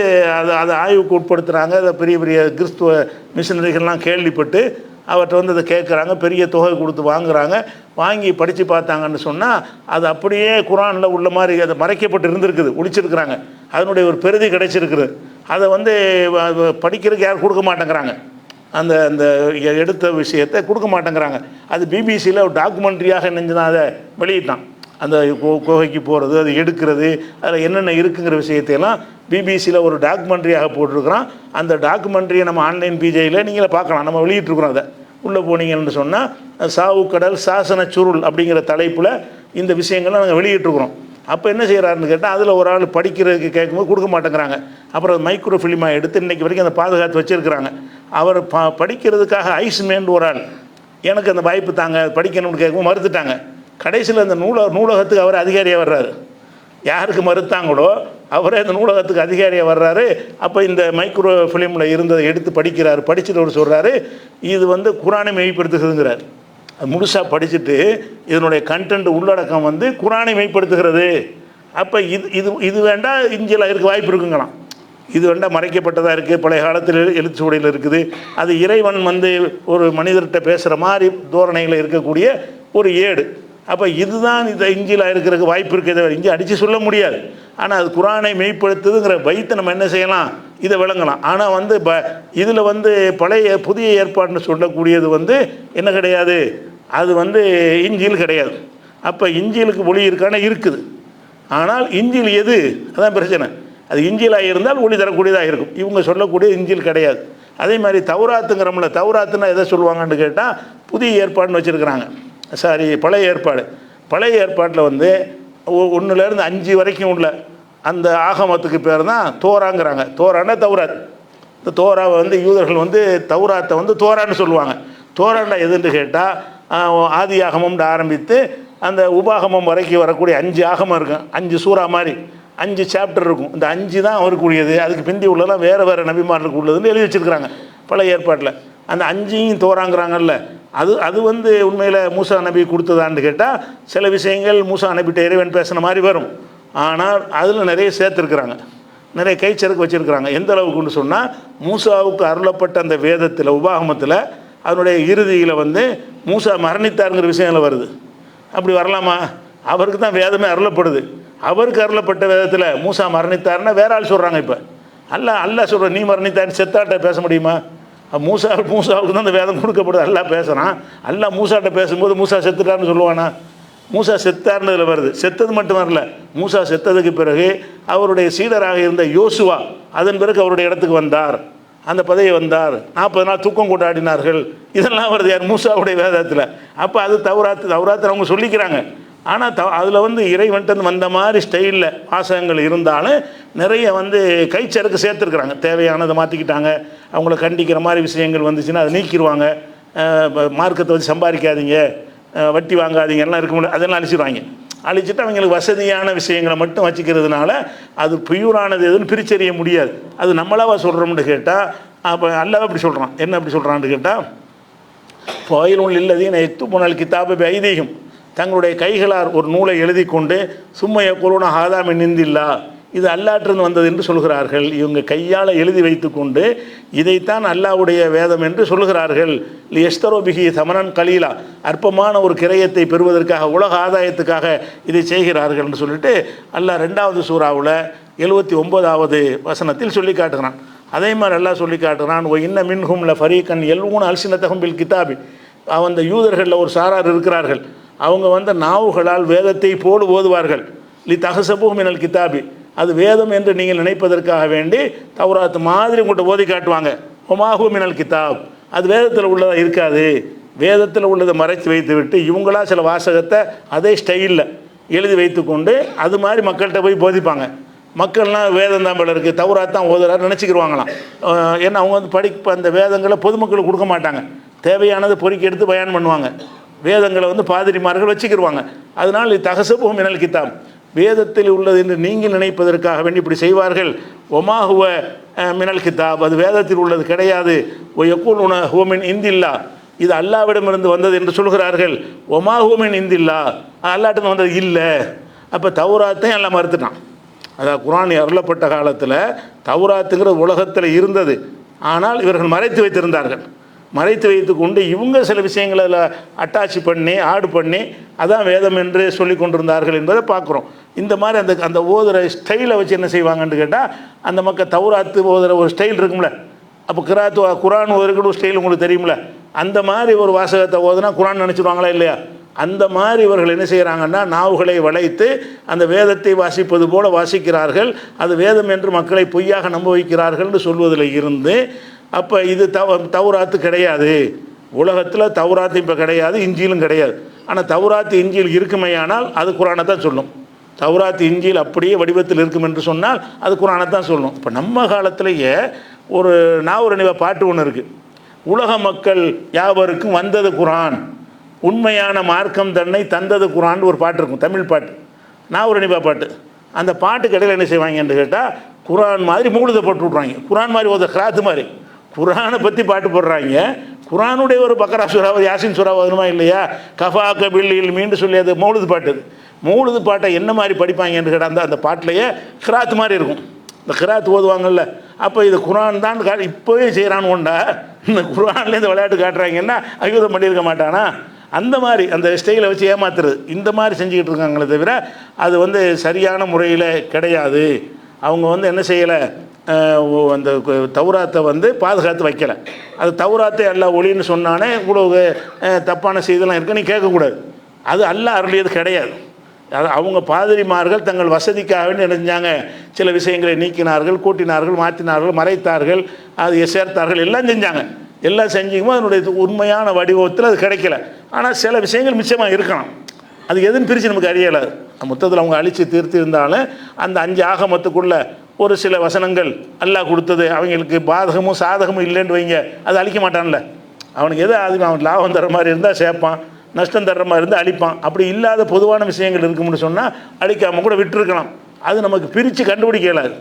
அதை ஆய்வுக்கு உட்படுத்துகிறாங்க. அதை பெரிய பெரிய கிறிஸ்துவ மிஷினரிகள்லாம் கேள்விப்பட்டு அவர்கிட்ட வந்து அதை கேட்குறாங்க. பெரிய தொகை கொடுத்து வாங்குகிறாங்க. வாங்கி படித்து பார்த்தாங்கன்னு சொன்னால் அது அப்படியே குரானில் உள்ள மாதிரி அதை மறைக்கப்பட்டு இருந்திருக்குது, ஒழிச்சிருக்கிறாங்க. அதனுடைய ஒரு பெருதி கிடைச்சிருக்குது. அதை வந்து படிக்கிறதுக்கு யாரும் கொடுக்க மாட்டேங்கிறாங்க. அந்த அந்த எடுத்த விஷயத்தை கொடுக்க மாட்டேங்கிறாங்க. அது பிபிசியில் ஒரு டாக்குமெண்ட்ரியாக நினைஞ்சுதான் அதை வெளியிட்டான். அந்த குகைக்கு போகிறது, அது எடுக்கிறது, அதில் என்னென்ன இருக்குங்கிற விஷயத்தையெல்லாம் பிபிசியில் ஒரு டாக்குமெண்ட்ரியாக போட்டிருக்கிறான். அந்த டாக்குமெண்ட்ரியை நம்ம ஆன்லைன் பிஜேயில் நீங்களே பார்க்கலாம். நம்ம வெளியிட்ருக்குறோம். அதை உள்ளே போனீங்கன்னு சொன்னால் சாவு கடல் சாசன சுருள் அப்படிங்கிற தலைப்பில் இந்த விஷயங்கள்லாம் நாங்கள் வெளியிட்ருக்குறோம். அப்போ என்ன செய்கிறாருன்னு கேட்டால், அதில் ஒரு ஆள் படிக்கிறதுக்கு கேட்கும்போது கொடுக்க மாட்டேங்கிறாங்க. அப்புறம் மைக்ரோ ஃபிலிமாக எடுத்து இன்றைக்கி வரைக்கும் அதை பாதுகாத்து வச்சுருக்கிறாங்க. அவர் படிக்கிறதுக்காக ஐஸ்மேன் ஒரு ஆள் எனக்கு அந்த வாய்ப்பு தாங்க படிக்கணும்னு கேட்கும்போது மறுத்துட்டாங்க. கடைசியில் அந்த நூலகத்துக்கு அவர் அதிகாரியாக வர்றாரு. யாருக்கு மறுத்தாங்களோ அவரே அந்த நூலகத்துக்கு அதிகாரியாக வர்றாரு. அப்போ இந்த மைக்ரோ ஃபிலிமில் இருந்ததை எடுத்து படிக்கிறார். படிச்சுட்டு அவர் சொல்கிறாரு, இது வந்து குரானை மெய்ப்படுத்துகிறதுங்கிறார். அது முழுசாக படிச்சுட்டு இதனுடைய கண்டென்ட் உள்ளடக்கம் வந்து குரானை மெய்ப்படுத்துகிறது. அப்போ இது வேண்டாம் இஞ்சில் இருக்க வாய்ப்பு இருக்குங்களாம். இது வேண்டாம் மறைக்கப்பட்டதாக இருக்குது, பழைய காலத்தில் எழுத்துச்சுவடியில் இருக்குது. அது இறைவன் வந்து ஒரு மனிதர்கிட்ட பேசுகிற மாதிரி தோரணையில் இருக்கக்கூடிய ஒரு ஏடு. அப்போ இதுதான் இந்த இஞ்சியில் இருக்கிறதுக்கு வாய்ப்பு இருக்குது. இஞ்சி அடித்து சொல்ல முடியாது. ஆனால் அது குரானை மெய்ப்படுத்துதுங்கிற வைத்து நம்ம என்ன செய்யலாம், இதை விளங்கலாம். ஆனால் வந்து இதில் வந்து புதிய ஏற்பாடுன்னு சொல்லக்கூடியது வந்து என்ன கிடையாது, அது வந்து இஞ்சில் கிடையாது. அப்போ இஞ்சிலுக்கு ஒளி இருக்கான இருக்குது. ஆனால் இஞ்சில் எது, அதான் பிரச்சனை. அது இஞ்சிலாக இருந்தால் ஒளி தரக்கூடியதாக இருக்கும். இவங்க சொல்லக்கூடிய இஞ்சில் கிடையாது. அதே மாதிரி தௌராத்துங்கிறோம்ல, தௌராத்துன்னா எதை சொல்லுவாங்கன்னு கேட்டால் புதிய ஏற்பாடுன்னு வச்சுருக்கிறாங்க. பழைய ஏற்பாடு. பழைய ஏற்பாட்டில் வந்து 1லேருந்து 5 வரைக்கும் உள்ள அந்த ஆகமத்துக்கு பேர் தான் தோராங்கிறாங்க. தோரான்னா தௌராத். இந்த தோராவை வந்து யூதர்கள் வந்து தௌராத்தை வந்து தோரான்னு சொல்லுவாங்க. தோரான்னா எதுன்னு கேட்டால் ஆதி ஆகமம்னு ஆரம்பித்து அந்த உபாகமம் வரைக்கும் வரக்கூடிய 5 ஆகமம் இருக்கும். 5 சூறா மாதிரி 5 சாப்டர் இருக்கும். இந்த 5 தான் அவருக்குரியது. அதுக்கு பிந்தி உள்ளதெல்லாம் வேறு நபிமார்களுக்கு உள்ளதுன்னு எழுதி வச்சுருக்கிறாங்க பழைய ஏற்பாட்டில். அந்த 5ஐயும் தோறாங்கிறாங்கல்ல, அது வந்து உண்மையில் மூசா நபி கொடுத்ததான்னு கேட்டால் சில விஷயங்கள் மூசா நபிட்ட இறைவன் பேசின மாதிரி வரும். ஆனால் அதில் நிறைய சேர்த்துருக்குறாங்க, நிறைய கைச்சறுக்கு வச்சுருக்கிறாங்க. எந்த அளவுக்குன்னு சொன்னால், மூசாவுக்கு அருளப்பட்ட அந்த வேதத்தில் உபாகமத்தில் அதனுடைய இறுதியில் வந்து மூசா மரணித்தாருங்கிற விஷயங்கள் வருது. அப்படி வரலாமா? அவருக்கு தான் வேதமே அருளப்படுது. அவருக்கு அருளப்பட்ட வேதத்தில் மூசா மரணித்தாருன்னா வேற ஆள் சொல்கிறாங்க. இப்போ அல்லா சொல்கிற நீ மரணித்தாருன்னு செத்தாட்ட பேச முடியுமா? மூசாவுக்கு தான் அந்த வேதம் கொடுக்கப்படுது. அல்லா பேசுகிறான். அல்லா மூசாட்ட பேசும்போது மூசா செத்துட்டார்னு சொல்லுவானா? மூசா செத்தார்னு இதில் வருது. செத்தது மட்டும் வரல, மூசா செத்ததுக்கு பிறகு அவருடைய சீடராக இருந்த யோசுவா அதன் பிறகு அவருடைய இடத்துக்கு வந்தார், அந்த பதவி வந்தார். 40 நாள் தூக்கம் கொண்டாடினார்கள். இதெல்லாம் வருது யார்? மூசாவுடைய வேதத்தில். அப்போ அது தௌராத்து அவங்க சொல்லிக்கிறாங்க. ஆனால் அதில் வந்து இறைவன்ட்டு வந்த மாதிரி ஸ்டைலில் வாசகங்கள் இருந்தாலும் நிறைய வந்து கைச்சறுக்கு சேர்த்துருக்குறாங்க. தேவையானதை மாற்றிக்கிட்டாங்க. அவங்கள கண்டிக்கிற மாதிரி விஷயங்கள் வந்துச்சுன்னா அதை நீக்கிடுவாங்க. மார்க்கத்தை வச்சு சம்பாதிக்காதீங்க, வட்டி வாங்காதீங்க எல்லாம் இருக்க முடியாது, அதெல்லாம் அழிச்சிடுவாங்க. அழிச்சிட்டு அவங்களுக்கு வசதியான விஷயங்களை மட்டும் வச்சுக்கிறதுனால அது பியூரானது எதுன்னு பிரிச்சறிய முடியாது. அது நம்மளாவா சொல்கிறோம்னு கேட்டால், அப்போ அல்லாஹ் அப்படி சொல்கிறான். என்ன அப்படி சொல்கிறான்னு கேட்டால், ஃபைலுன் லில்லதீன யக்துபூனல் கிதாப பிஐதீஹிம், தங்களுடைய கைகளால் ஒரு நூலை எழுதி கொண்டு சும்மைய குருன ஹாதா மின் இந்தில்லா, இது அல்லாஹ்விலிருந்து வந்தது என்று சொல்கிறார்கள். இவங்க கையால் எழுதி வைத்து கொண்டு இதைத்தான் அல்லாஹ்வுடைய வேதம் என்று சொல்கிறார்கள். எஸ்தரோ பிஹி சமனன் கலீலா, அற்பமான ஒரு கிரயத்தை பெறுவதற்காக, உலக ஆதாயத்துக்காக இதை செய்கிறார்கள் என்று சொல்லிட்டு அல்லாஹ் 2வது சூறாவில் 79வது வசனத்தில் சொல்லி காட்டுகிறான். அதே மாதிரி அல்லாஹ் சொல்லி காட்டுகிறான், ஒ இன்ன மின்ஹும் ல ஃபரீகன் யல்ஊன அல்சினத்தஹும் பில் கிதாபி, அந்த யூதர்களில் ஒரு சாரார் இருக்கிறார்கள். அவங்க வந்து நாவுகளால் வேதத்தை போடு ஓதுவார்கள். லி தஹசபு மினல் கிதாபி, அது வேதம் என்று நீங்கள் நினைப்பதற்காக வேண்டி தௌராத் மாதிரி உங்கள்கிட்ட ஓதி காட்டுவாங்க. ஒமாஹு மினல் கிதாப், அது வேதத்தில் உள்ளதாக இருக்காது. வேதத்தில் உள்ளதை மறைத்து வைத்து விட்டு இவங்களா சில வாசகத்தை அதே ஸ்டைலில் எழுதி வைத்து கொண்டு அது மாதிரி மக்கள்கிட்ட போய் போதிப்பாங்க. மக்கள்லாம் வேதம் தான் போல இருக்குது, தௌராத் தான் ஓதுறாரு நினச்சிக்கிடுவாங்களாம். ஏன்னா அவங்க வந்து அந்த வேதங்களை பொதுமக்களுக்கு கொடுக்க மாட்டாங்க, தேவையானது பொறுக்கி எடுத்து பயான் பண்ணுவாங்க. வேதங்களை வந்து பாதிரிமார்கள் வச்சுக்கிடுவாங்க. அதனால் தகசபு மினல் கிதாப், வேதத்தில் உள்ளது என்று நீங்கள் நினைப்பதற்காக வேண்டி இப்படி செய்வார்கள். ஒமாஹுவ மினல் கிதாப், அது வேதத்தில் உள்ளது கிடையாது. ஒயக்கூலுன ஹோமின் இந்தில்லா, இது அல்லாவிடமிருந்து வந்தது என்று சொல்கிறார்கள். ஒமாஹுமின் இந்தில்லா, அல்லாட்டிருந்து வந்தது இல்லை. அப்போ தௌராத்தையும் எல்லாம் மறுத்துட்டான். அதாவது குர்ஆன் அருளப்பட்ட காலத்தில் தௌராத்துங்கிற உலகத்தில் இருந்தது, ஆனால் இவர்கள் மறைத்து வைத்திருந்தார்கள். மறைத்து வைத்து கொண்டு இவங்க சில விஷயங்களில் அட்டாச் பண்ணி ஆடு பண்ணி அதான் வேதம் என்று சொல்லி கொண்டிருந்தார்கள் என்பதை பார்க்குறோம். இந்த மாதிரி அந்த ஓதுகிற ஸ்டைலை வச்சு என்ன செய்வாங்கன்னு கேட்டால், அந்த மக்கள் தௌராத்து ஓதுகிற ஒரு ஸ்டைல் இருக்கும்ல, அப்போ குர்ஆன் ஓதுகிற ஒரு ஸ்டைல் உங்களுக்கு தெரியும்ல, அந்த மாதிரி ஒரு வாசகத்தை ஓதுனா குர்ஆன் நினச்சிடுவாங்களா இல்லையா? அந்த மாதிரி இவர்கள் என்ன செய்கிறாங்கன்னா, நாவுகளை வளைத்து அந்த வேதத்தை வாசிப்பது போல வாசிக்கிறார்கள். அது வேதம் என்று மக்களை பொய்யாக நம்ப வைக்கிறார்கள்னு சொல்வதில் இருந்து, அப்போ இது தௌராத்து கிடையாது, உலகத்தில் தௌராத்து இப்போ கிடையாது, இஞ்சிலும் கிடையாது. ஆனால் தௌராத்து இஞ்சில் இருக்குமையானால் அது குர்ஆனை தான் சொல்லும். தௌராத்து இஞ்சில் அப்படியே வடிவத்தில் இருக்கும் என்று சொன்னால் அது குர்ஆனை தான் சொல்லும். இப்போ நம்ம காலத்திலேயே ஒரு நாவுரணிவ பாட்டு ஒன்று இருக்குது, உலக மக்கள் யாவருக்கும் வந்தது குர்ஆன், உண்மையான மார்க்கம் தன்னை தந்தது குர்ஆன் ஒரு பாட்டு இருக்கும், தமிழ் பாட்டு, நாவுரணிவா பாட்டு. அந்த பாட்டுக்கு இடையில் என்ன செய்வாங்கன்னு கேட்டால், குர்ஆன் மாதிரி மூழுதை போட்டு விட்றாங்க. குர்ஆன் மாதிரி ஓத கிராத்து மாதிரி குர்ஆனை பற்றி பாட்டு போடுறாங்க. குர்ஆனுடைய ஒரு பக்கரா சூறாவது யாசின் சூறாவது வருமா இல்லையா, கஃபா கபில் மீண்டு சொல்லி அது மௌலுது பாட்டு. மௌலுது பாட்டை என்ன மாதிரி படிப்பாங்கன்னு கேட்டால் அந்த பாட்டிலேயே கிராத்து மாதிரி இருக்கும், இந்த கிராத்து ஓதுவாங்கல்ல. அப்போ இது குர்ஆன் தான் இப்போவே செய்கிறான்னு கொண்டா, இந்த குர்ஆன்லேருந்து விளையாட்டு காட்டுறாங்கன்னா அயுதம் பண்ணியிருக்க மாட்டானா? அந்த மாதிரி அந்த ஸ்டைலை வச்சு ஏமாத்துறது, இந்த மாதிரி செஞ்சுக்கிட்டு இருக்காங்களே தவிர அது வந்து சரியான முறையில் கிடையாது. அவங்க வந்து என்ன செய்யலை, அந்த தௌராத்தை வந்து பாதுகாத்து வைக்கலை. அது தௌராத்தை அல்லாஹ் ஒளின்னு சொன்னானே இவ்வளவு தப்பான செய்திலாம் இருக்கு, நீ கேட்கக்கூடாது. அது அல்லாஹ் அருளியது கிடையாது. அது அவங்க பாதிரிமார்கள் தங்கள் வசதிக்காக வேண்டி என்ன செஞ்சாங்க, சில விஷயங்களை நீக்கினார்கள், கூட்டினார்கள், மாற்றினார்கள், மறைத்தார்கள், அது சேர்த்தார்கள், எல்லாம் செஞ்சாங்க. எல்லாம் செஞ்சுக்கும்போது அதனுடைய உண்மையான வடிவத்தில் அது கிடைக்கல. ஆனால் சில விஷயங்கள் மிச்சமாக இருக்கலாம், அது எதுன்னு பிரித்து நமக்கு அறியலை. மொத்தத்தில் அவங்க அழித்து தீர்த்து இருந்தாலும் அந்த 5 ஆகமத்துக்குள்ள ஒரு சில வசனங்கள் அல்லாஹ் கொடுத்தது அவங்களுக்கு பாதகமும் சாதகமும் இல்லைன்னு வைங்க, அது அழிக்க மாட்டான்ல. அவனுக்கு எது அது அவன் லாபம் தர்ற மாதிரி இருந்தால் சேர்ப்பான், நஷ்டம் தர்ற மாதிரி இருந்தால் அழிப்பான். அப்படி இல்லாத பொதுவான விஷயங்கள் இருக்கும்னு சொன்னால் அழிக்காமல் கூட விட்டுருக்கலாம். அது நமக்கு பிரித்து கண்டுபிடிக்கலாது.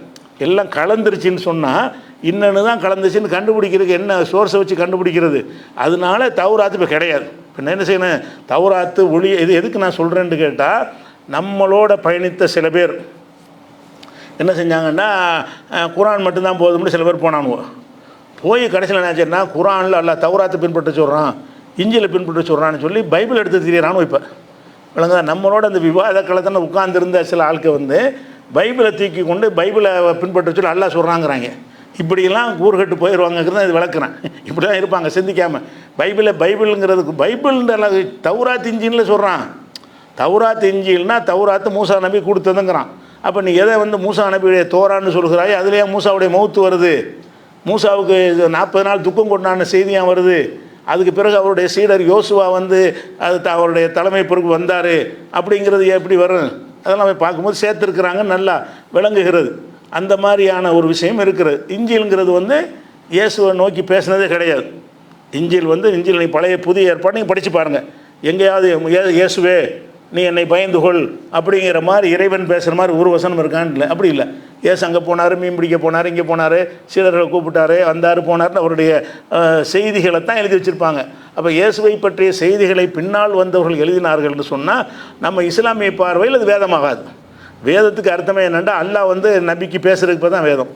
எல்லாம் கலந்துருச்சின்னு சொன்னால் இன்னொன்று தான் கலந்துச்சுன்னு கண்டுபிடிக்கிறதுக்கு என்ன சோர்ஸை வச்சு கண்டுபிடிக்கிறது? அதனால தௌராத்து இப்போ கிடையாது. இப்போ என்ன செய்யணும், தௌராத்து ஒளி இது எதுக்கு நான் சொல்கிறேன்னு கேட்டால், நம்மளோட பயணித்த சில பேர் என்ன செஞ்சாங்கன்னா, குர்ஆன் மட்டும்தான் போதும்னு சில பேர் போனானுவோ. போய் கடைசியில் என்ன ஆச்சுன்னா, குர்ஆனில் அல்ல தௌராத்தை பின்பற்ற சொல்கிறான், இஞ்சிலை பின்பற்ற சொல்கிறான்னு சொல்லி பைபிள் எடுத்து திரியறானோ. இப்போ விளங்குதா, நம்மளோட அந்த விவாத களத்தில் உட்கார்ந்துருந்த சில ஆட்கள் வந்து பைபிளை தூக்கி கொண்டு பைபிளை பின்பற்ற சொல்லி அல்லாஹ் சொல்கிறாங்கிறாங்க. இப்படியெல்லாம் கூறுகட்டு போயிடுவாங்கிறது இது விளக்குறேன். இப்படி தான் இருப்பாங்க சிந்திக்காமல். பைபிளுங்கிறதுக்கு பைபிள்ன்ற தௌராத் இஞ்சினில் சொல்கிறான். தௌராத் இஞ்சில்னா தௌராத்து மூசா நபி கொடுத்ததுங்கிறான். அப்போ நீ எதை வந்து மூசா நபியுடைய தோரான்னு சொல்கிறாய், அதுலேயே மூசாவுடைய மௌத்து வருது, மூசாவுக்கு 40 நாள் துக்கம் கொண்டான செய்தியாக வருது. அதுக்கு பிறகு அவருடைய சீடர் யோசுவா வந்து அது அவருடைய தலைமை பொறுப்பு வந்தார் அப்படிங்கிறது எப்படி வரும்? அதெல்லாம் பார்க்கும்போது சேர்த்துருக்குறாங்க, நல்லா விளங்குகிறது. அந்த மாதிரியான ஒரு விஷயம் இருக்கிறது. இஞ்சில்ங்கிறது வந்து இயேசுவை நோக்கி பேசினதே கிடையாது. இஞ்சில் நீ பழைய புதிய ஏற்பாடு நீங்கள் படித்து பாருங்கள், எங்கேயாவது இயேசுவே நீ என்னை பயந்து கொள் அப்படிங்கிற மாதிரி இறைவன் பேசுகிற மாதிரி ஒரு வசனம் இருக்கான்னு இல்லை. அப்படி இல்லை. இயேசு அங்கே போனார், மீன் பிடிக்க போனார், இங்கே போனார், சீடர்களை கூப்பிட்டார், வந்தார், போனார்னு அவருடைய செய்திகளை தான் எழுதி வச்சுருப்பாங்க. அப்போ இயேசுவை பற்றிய செய்திகளை பின்னால் வந்தவர்கள் எழுதினார்கள்னு சொன்னால் நம்ம இஸ்லாமிய பார்வையில் அது வேதமாகாது. வேதத்துக்கு அர்த்தமே என்னென்னா, அல்லாஹ் வந்து நபிக்கு பேசுகிறதுக்கு தான் வேதம்.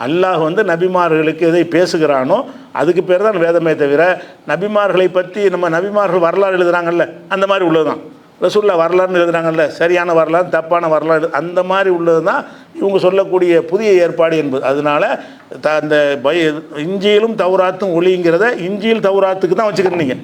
அல்லாஹ் வந்து நபிமார்களுக்கு எதை பேசுகிறானோ அதுக்கு பேர் தான் வேதமே தவிர, நபிமார்களை பற்றி நம்ம நபிமார்கள் வரலாறு எழுதுகிறாங்கல்ல அந்த மாதிரி உள்ளது தான். ரசூல்லா வரலாறுன்னு எழுதுகிறாங்கல்ல, சரியான வரலாறு தப்பான வரலாறு அந்த மாதிரி உள்ளது தான் இவங்க சொல்லக்கூடிய புதிய ஏற்பாடு என்பது. அதனால் அந்த இஞ்சியிலும் தௌராத்தும் ஒளிங்கிறத இஞ்சியில் தௌராத்துக்கு தான் வச்சுக்கிறீங்க.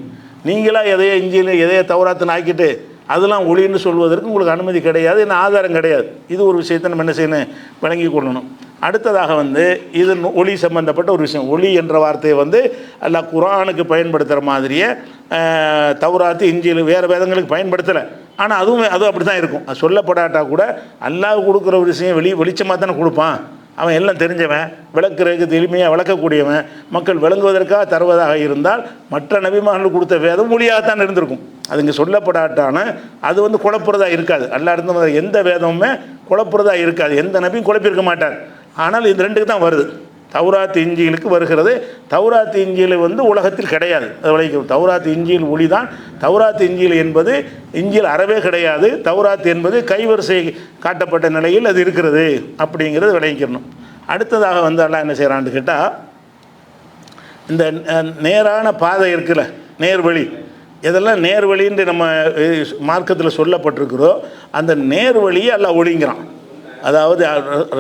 நீங்களாக எதையோ இஞ்சியில் எதையோ தௌராத்துன்னு ஆக்கிட்டு அதெல்லாம் ஒளின்னு சொல்வதற்கு உங்களுக்கு அனுமதி கிடையாது, என்ன ஆதாரம் கிடையாது. இது ஒரு விஷயத்தை நம்ம என்ன செய்யணும், விளங்கி கொள்ளணும். அடுத்ததாக வந்து இது ஒளி சம்பந்தப்பட்ட ஒரு விஷயம். ஒளி என்ற வார்த்தையை வந்து அல்லாஹ் குர்ஆனுக்கு பயன்படுத்துகிற மாதிரியே தௌராத்து இஞ்சில் வேறு வேதங்களுக்கு பயன்படுத்தலை. ஆனால் அதுவும் அப்படி தான் இருக்கும். அது சொல்லப்படாட்டா கூட அல்லாஹ் கொடுக்குற ஒரு விஷயம் வெளிச்சமாக தானே கொடுப்பான். அவன் எல்லாம் தெரிஞ்சவன், விளக்குறதுக்கு எளிமையாக விளக்கக்கூடியவன், மக்கள் விளங்குவதற்காக தருவதாக இருந்தால் மற்ற நபிமார்கள் கொடுத்த வேதம் மொழியாகத்தான் இருந்திருக்கும். அது இங்கே சொல்லப்படாட்டான அது குழப்புறதா இருக்காது. அல்லாஹ் இருந்த எந்த வேதமுமே குழப்புறதா இருக்காது. எந்த நபியும் குழப்பியிருக்க மாட்டார். ஆனால் இந்த ரெண்டுக்கு தான் வருது. தௌராத் இஞ்சிலுக்கு வருகிறது. தௌராத் இஞ்சில் உலகத்தில் கிடையாது. அது விளைக்கும். தௌராத் இஞ்சில் ஒளி தான். தௌராத் இஞ்சில் என்பது இஞ்சில் அறவே கிடையாது. தௌராத் என்பது கைவரிசை காட்டப்பட்ட நிலையில் அது இருக்கிறது அப்படிங்கிறது விளைவிக்கணும். அடுத்ததாக அல்லாஹ் என்ன செய்கிறான்னு கேட்டால், இந்த நேரான பாதை இருக்குல்ல, நேர்வழி, இதெல்லாம் நேர்வழின்னு நம்ம மார்க்கத்தில் சொல்லப்பட்டிருக்கிறோ அந்த நேர்வழியை அல்லாஹ் ஒளிங்கிறான். அதாவது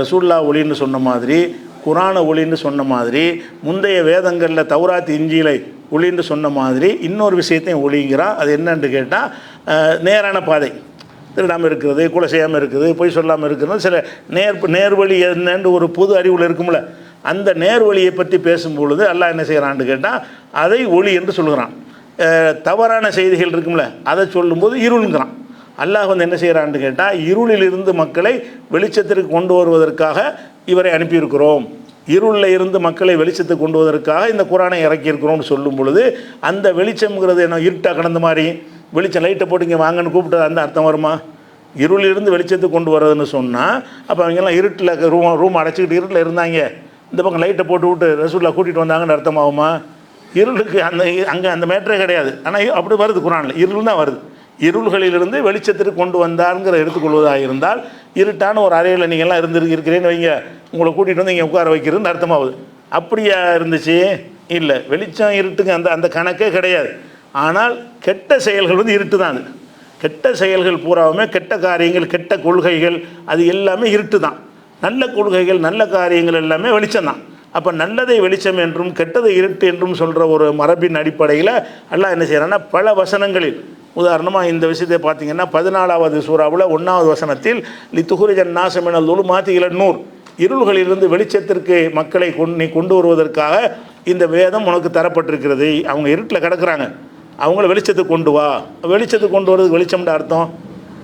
ரசூல்லா ஒளின்னு சொன்ன மாதிரி, குரான ஒளின்னு சொன்ன மாதிரி, முந்தைய வேதங்களில் தௌராத் இஞ்சிலை ஒளின்னு சொன்ன மாதிரி இன்னொரு விஷயத்தையும் ஒளிங்கிறான். அது என்னன்னு கேட்டால், நேரான பாதை, திருடாமல் இருக்கிறது, கொலை செய்யாமல் இருக்குது, பொய் சொல்லாமல் இருக்கிறது, சில நேர்வழி என்னன்னு ஒரு பொது அறிவில் இருக்கும்ல, அந்த நேர்வழியை பற்றி பேசும்பொழுது அல்லாஹ் என்ன செய்கிறான்னு கேட்டால் அதை ஒளி என்று சொல்கிறான். தவறான செய்திகள் இருக்கும்ல, அதை சொல்லும்போது இருளுங்கிறான். அல்லாஹ் என்ன செய்கிறான்னு கேட்டால், இருளிலிருந்து மக்களை வெளிச்சத்திற்கு கொண்டு வருவதற்காக இவரை அனுப்பியிருக்கிறோம், இருளில் இருந்து மக்களை வெளிச்சத்துக்கு கொண்டு வருவதற்காக இந்த குரானை இறக்கியிருக்கிறோம்னு சொல்லும் பொழுது, அந்த வெளிச்சம்ங்கிறது என்ன, இருட்டாக கடந்த மாதிரி வெளிச்சம் லைட்டை போட்டு இங்கே வாங்கன்னு கூப்பிட்டது அந்த அர்த்தம் வருமா? இருளிலிருந்து வெளிச்சத்துக்கு கொண்டு வர்றதுன்னு சொன்னால் அப்போ அவங்கெல்லாம் இருட்டில் ரூம் அடைச்சிக்கிட்டு இருட்டில் இருந்தாங்க, இந்த பக்கம் லைட்டை போட்டு விட்டு ரசூல்லா கூட்டிகிட்டு வந்தாங்கன்னு அர்த்தமாகுமா? இருளுக்கு அங்கே அந்த மேட்டரே கிடையாது. ஆனால் அப்படி வருது குரானில், இருள் தான் வருது. இருள்களிலிருந்து வெளிச்சத்திற்கு கொண்டு வந்தாருங்கிற எடுத்துக்கொள்வதாக இருந்தால், இருட்டான ஒரு அறையில் நீங்கள்லாம் இருக்கிறேன்னு வைங்க, உங்களை கூட்டிகிட்டு வந்து இங்கே உட்கார வைக்கிறதுன்னு அர்த்தமாகுது. அப்படியா இருந்துச்சு? இல்லை, வெளிச்சம் இருட்டுங்க அந்த கணக்கே கிடையாது. ஆனால் கெட்ட செயல்கள் இருட்டு தான். அது கெட்ட செயல்கள் பூராவுமே, கெட்ட காரியங்கள், கெட்ட கொள்கைகள், அது எல்லாமே இருட்டு தான். நல்ல கொள்கைகள், நல்ல காரியங்கள் எல்லாமே வெளிச்சம் தான். அப்போ நல்லதை வெளிச்சம் என்றும் கெட்டதை இருட்டு என்றும் சொல்கிற ஒரு மரபின் அடிப்படையில் அல்லாஹ் என்ன செய்கிறான்னா, பல வசனங்களில், உதாரணமாக இந்த விஷயத்தை பார்த்தீங்கன்னா 14வது சூறாவில் 1வது வசனத்தில் லித்துஹுரிஜன் நாசமினல் துலுமாத்தி இலன் நூர், இருள்களிலிருந்து வெளிச்சத்திற்கு மக்களை நீ கொண்டு வருவதற்காக இந்த வேதம் உனக்கு தரப்பட்டிருக்கிறது. அவங்க இருட்டில் கிடக்கிறாங்க, அவங்கள வெளிச்சத்துக்கு கொண்டு வா. வெளிச்சத்துக்கு கொண்டு வரதுக்கு வெளிச்சம்ன்ற அர்த்தம்,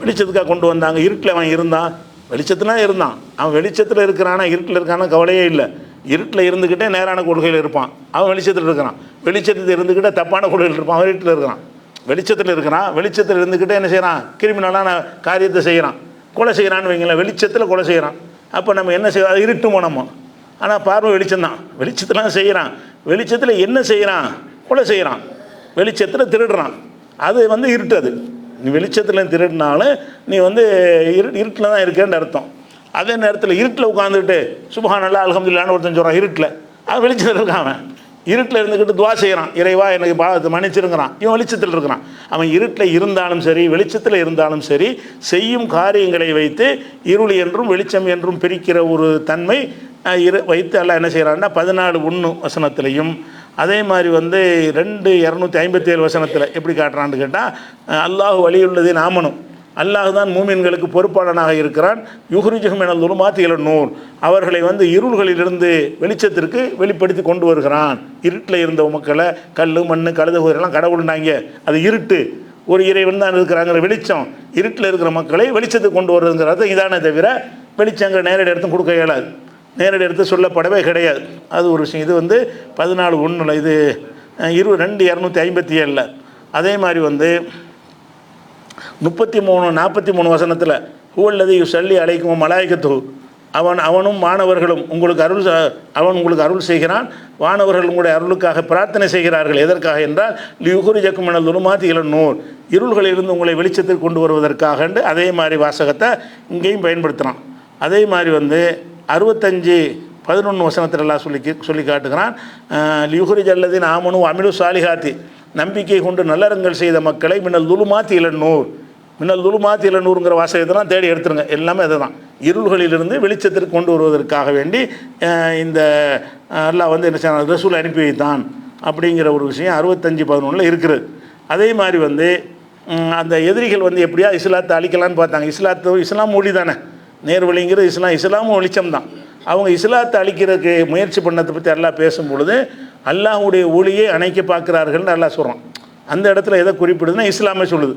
வெளிச்சத்துக்காக கொண்டு வந்தாங்க. இருட்டில் அவன் இருந்தான், வெளிச்சத்துலாம் இருந்தான். அவன் வெளிச்சத்தில் இருக்கிறானா இருட்டில் இருக்கானா கவலையே இல்லை. இருட்டில் இருந்துக்கிட்டே நேரான கொள்கையில் இருப்பான், அவன் வெளிச்சத்தில் இருக்கிறான். வெளிச்சத்தில் இருந்துக்கிட்டே தப்பான கொள்கையில் இருப்பான், அவன் இருட்டில் இருக்கிறான். வெளிச்சத்தில் இருக்கிறான், வெளிச்சத்தில் இருந்துக்கிட்டே என்ன செய்கிறான், கிரிமினலான காரியத்தை செய்கிறான், கொலை செய்கிறான்னு வைங்களேன், வெளிச்சத்தில் கொலை செய்கிறான். அப்போ நம்ம என்ன செய்வோம், அது இருட்டுமோ நம்ம. ஆனால் பார்வை வெளிச்சம்தான், வெளிச்சத்தெலாம் செய்கிறான். வெளிச்சத்தில் என்ன செய்கிறான், கொலை செய்கிறான். வெளிச்சத்தில் திருடுறான், அது இருட்டு. அது நீ வெளிச்சத்தில் திருடினாலும் நீ இருட்டில் தான் இருக்கேன்னு அர்த்தம். அதே நேரத்தில் இருட்டில் உட்காந்துக்கிட்டு சுப்ஹானல்லாஹ் அல்ஹம்துலில்லாஹ்னு ஒருத்தன் சொல்கிறான் இருட்டில், அவன் வெளிச்சத்தில் இருக்கான். அவன் இருட்டில் இருந்துக்கிட்டு துவா செய்கிறான், இறைவா எனக்கு பாவத்தை மன்னிச்சிருங்கிறான். இவன் வெளிச்சத்தில் இருக்கிறான். அவன் இருட்டில் இருந்தாலும் சரி, வெளிச்சத்தில் இருந்தாலும் சரி, செய்யும் காரியங்களை வைத்து இருள் என்றும் வெளிச்சம் என்றும் பிரிக்கிற ஒரு தன்மை வைத்து அல்லாஹ் என்ன செய்கிறான்னா 14:1 வசனத்திலையும், அதே மாதிரி 2:257 வசனத்தில் எப்படி காட்டுறான்னு கேட்டால், அல்லாஹ் வலியுள்ளதே நாமனும், அல்லாஹ் தான் மூமின்களுக்கு பொறுப்பாளனாக இருக்கிறான். யுஹ்ரிஜுஹும் மினல் துலுமாத்தி இலன் நூர், அவர்களை இருள்களிலிருந்து வெளிச்சத்திற்கு வெளிப்படுத்தி கொண்டு வருகிறான். இருட்டில் இருந்த மக்களை கல் மண் கழுதுகுதிரெல்லாம் கடவுள்னாங்க, அது இருட்டு. ஒரு இறைவன் தான் இருக்கிறாங்கிற வெளிச்சம் இருட்டில் இருக்கிற மக்களை வெளிச்சத்துக்கு கொண்டு வருதுங்கிறது இதானே தவிர வெளிச்சங்கிற நேரடி இடத்தும் கொடுக்க இயலாது, நேரடி எடுத்து சொல்லப்படவே கிடையாது. அது ஒரு விஷயம். இது 14:1, இது 2:257. அதே மாதிரி 33-43 வசனத்தில் ஹுவல்லதி யுஸல்லி அலைக்கும் மலாயிகத்து, அவனும் மாணவர்களும் உங்களுக்கு அருள் செய்கிறான், வானவர்கள் உங்களுடைய அருளுக்காக பிரார்த்தனை செய்கிறார்கள். எதற்காக என்றால் லியுஹ்ரிஜக்கும் மினல் துலுமாத்தி இலன் நூர், இருள்களிலிருந்து உங்களை வெளிச்சத்திற்கு கொண்டு வருவதற்காக. அதே மாதிரி வாசகத்தை இங்கேயும் பயன்படுத்துகிறான். அதே மாதிரி 65-11 வசனத்தில் எல்லாம் சொல்லி காட்டுகிறான், லியுஹ்ரிஜ் அல்லதீன ஆமனு அமிலு சாலிஹாத்தி, நம்பிக்கை கொண்டு நல்லறங்கள் செய்த மக்களை மினல் துலுமாத்தி இலன் நூர், மின்னல் துலுமாத்தி இலன் நூறுங்கிற வாசகத்தெல்லாம் தேடி எடுத்துருங்க, எல்லாமே அதை தான். இருள்களிலிருந்து வெளிச்சத்திற்கு கொண்டு வருவதற்காக வேண்டி இந்த அல்லாஹ் என்ன செய்ய ரசூல் அனுப்பி வைத்தான் அப்படிங்கிற ஒரு விஷயம் 65-11 இருக்கிறது. அதே மாதிரி அந்த எதிரிகள் எப்படியா இஸ்லாத்தை அழிக்கலான்னு பார்த்தாங்க. இஸ்லாம் மொழி தானே, நேர்வழிங்கிறது இஸ்லாமும் வெளிச்சம் தான். அவங்க இஸ்லாத்தை அழிக்கிறதுக்கு முயற்சி பண்ணதை பற்றி அல்லாஹ் பேசும்பொழுது அல்லாஹுடைய ஒளியை அணைக்க பார்க்குறார்கள்னு அல்லாஹ் சொல்கிறான். அந்த இடத்துல எதை குறிப்பிடுதுன்னா இஸ்லாமே சொல்லுது.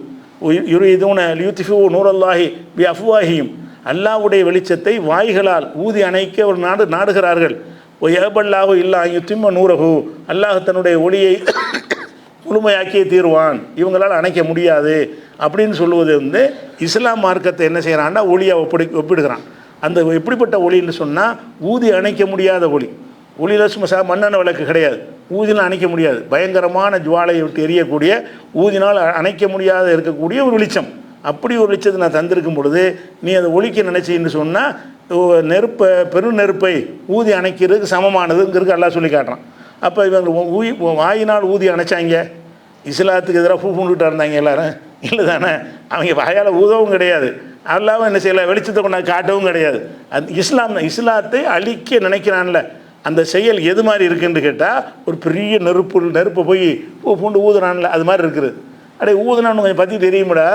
யுரீதுன லியுத்ஃபிஉ நூரல்லாஹி பி அஃப்வாஹிஹிம், அல்லாஹ்வுடைய வெளிச்சத்தை வாய்களால் ஊதி அணைக்க ஒரு நாடுகிறார்கள். ஒயபல்லாஹு இல்லா யுத்திம்ம நூரஹு, அல்லாஹ் தன்னுடைய ஒளியை முழுமையாக்கியே தீர்வான், இவங்களால் அணைக்க முடியாது அப்படின்னு சொல்லுவது வந்து இஸ்லாம் மார்க்கத்தை என்ன செய்கிறான்னா ஒளியை ஒப்பிடுகிறான். அந்த எப்படிப்பட்ட ஒளின்னு சொன்னால் ஊதி அணைக்க முடியாத ஒளி. ஒளியில் சும்மா மண்ணெண்ணெய் விளக்கு கிடையாது, ஊதினால் அணைக்க முடியாது. பயங்கரமான ஜுவாலையை விட்டு எரியக்கூடிய, ஊதினால் அணைக்க முடியாத இருக்கக்கூடிய ஒரு வெளிச்சம். அப்படி ஒரு வெளிச்சத்தை நான் தந்திருக்கும் பொழுது நீ அதை ஒழிக்க நினச்சின்னு சொன்னால் நெருப்பை நெருப்பை ஊதி அணைக்கிறதுக்கு சமமானதுங்கிறது எல்லாம் சொல்லி காட்டுறான். அப்போ இவங்க வாயினால் ஊதி அணைச்சாங்க, இஸ்லாத்துக்கு எதிராக பூண்டுகிட்டு இருந்தாங்க எல்லாரும் இல்லை தானே? அவங்க வாயால் ஊதவும் கிடையாது, அல்லாவும் என்ன செய்யலை, வெளிச்சத்தை கொண்டாந்து காட்டவும் கிடையாது. அது இஸ்லாத்தை அழிக்க நினைக்கிறான்ல, அந்த செயல் எது மாதிரி இருக்குன்னு கேட்டால் ஒரு பெரிய நெருப்பை போய் பூண்டு ஊதுறான்ல, அது மாதிரி இருக்குது. அப்படியே ஊதுனான்னு கொஞ்சம் பற்றி தெரியுமாடா,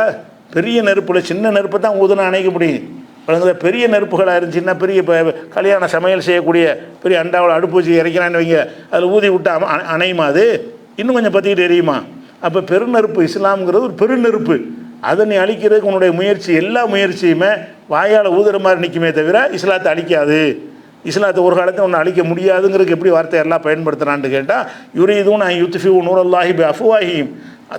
பெரிய நெருப்பில் சின்ன நெருப்பை தான் ஊதுனா அணைக்க முடியும். பெரிய நெருப்புகளாக இருந்துச்சுன்னா, பெரிய கல்யாண சமையல் செய்யக்கூடிய பெரிய அண்டாவில் அடுப்பு வச்சு இறைக்கிறான்னு வைங்க, அதில் ஊதி விட்டு அணையுமா? அது இன்னும் கொஞ்சம் பற்றிக்கிட்டு எரியுமா? அப்போ பெருநெருப்பு இஸ்லாம்ங்கிறது ஒரு பெருநெருப்பு. அதை நீ அழிக்கிறதுக்கு உன்னுடைய முயற்சி, எல்லா முயற்சியுமே வாயால் ஊதுற மாதிரி நிற்குமே தவிர இஸ்லாத்தை அழிக்காது. இஸ்லாத்தை ஒரு காலத்தில் ஒன்று அழிக்க முடியாதுங்கிறதுக்கு எப்படி வார்த்தை எல்லாம் பயன்படுத்துகிறான்னு கேட்டால், யுரீதுன யுத்ஃபிஉ நூரல்லாஹி பி அஃப்வாஹிஹிம்,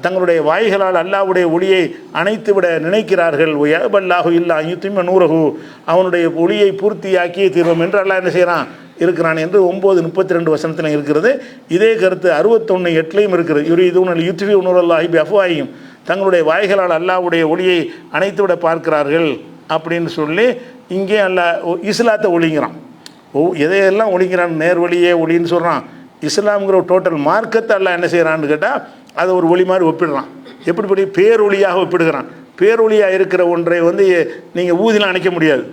தங்களுடைய வாய்களால் அல்லாஹ்வுடைய ஒளியை அணைத்து விட நினைக்கிறார்கள். ஒயபல்லாஹு இல்லா யுத்திம்ம நூரஹு, அவனுடைய ஒளியை பூர்த்தியாக்கியே தீர்வோம் என்று அல்லாஹ் என்ன செய்கிறான் இருக்கிறான் என்று 9:32 வசனத்தில் இருக்கிறது. இதே கருத்து 61:8 இருக்கிறது. யுரீதுன யுத்ஃபிஉ நூரல்லாஹி பி அஃப்வாஹிஹிம், தங்களுடைய வாய்களால் அல்லாஹ்வுடைய ஒளியை அணைத்து விட பார்க்கிறார்கள் அப்படின்னு சொல்லி இங்கே அல்லாஹ் இஸ்லாத்தை ஒளிங்கிறான். எதையெல்லாம் ஒளிங்கிறான், நேர்வழியே ஒளின்னு சொல்கிறான். இஸ்லாம்ங்கிற ஒரு டோட்டல் மார்க்கத்தை அல்லாஹ் என்ன செய்கிறான்னு கேட்டால் அதை ஒரு ஒளி மாதிரி ஒப்பிடுறான். எப்படிப்படி பேரொளியாக ஒப்பிடுகிறான். பேரொளியாக இருக்கிற ஒன்றை வந்து நீங்கள் ஊதிலாம் அணைக்க முடியாது.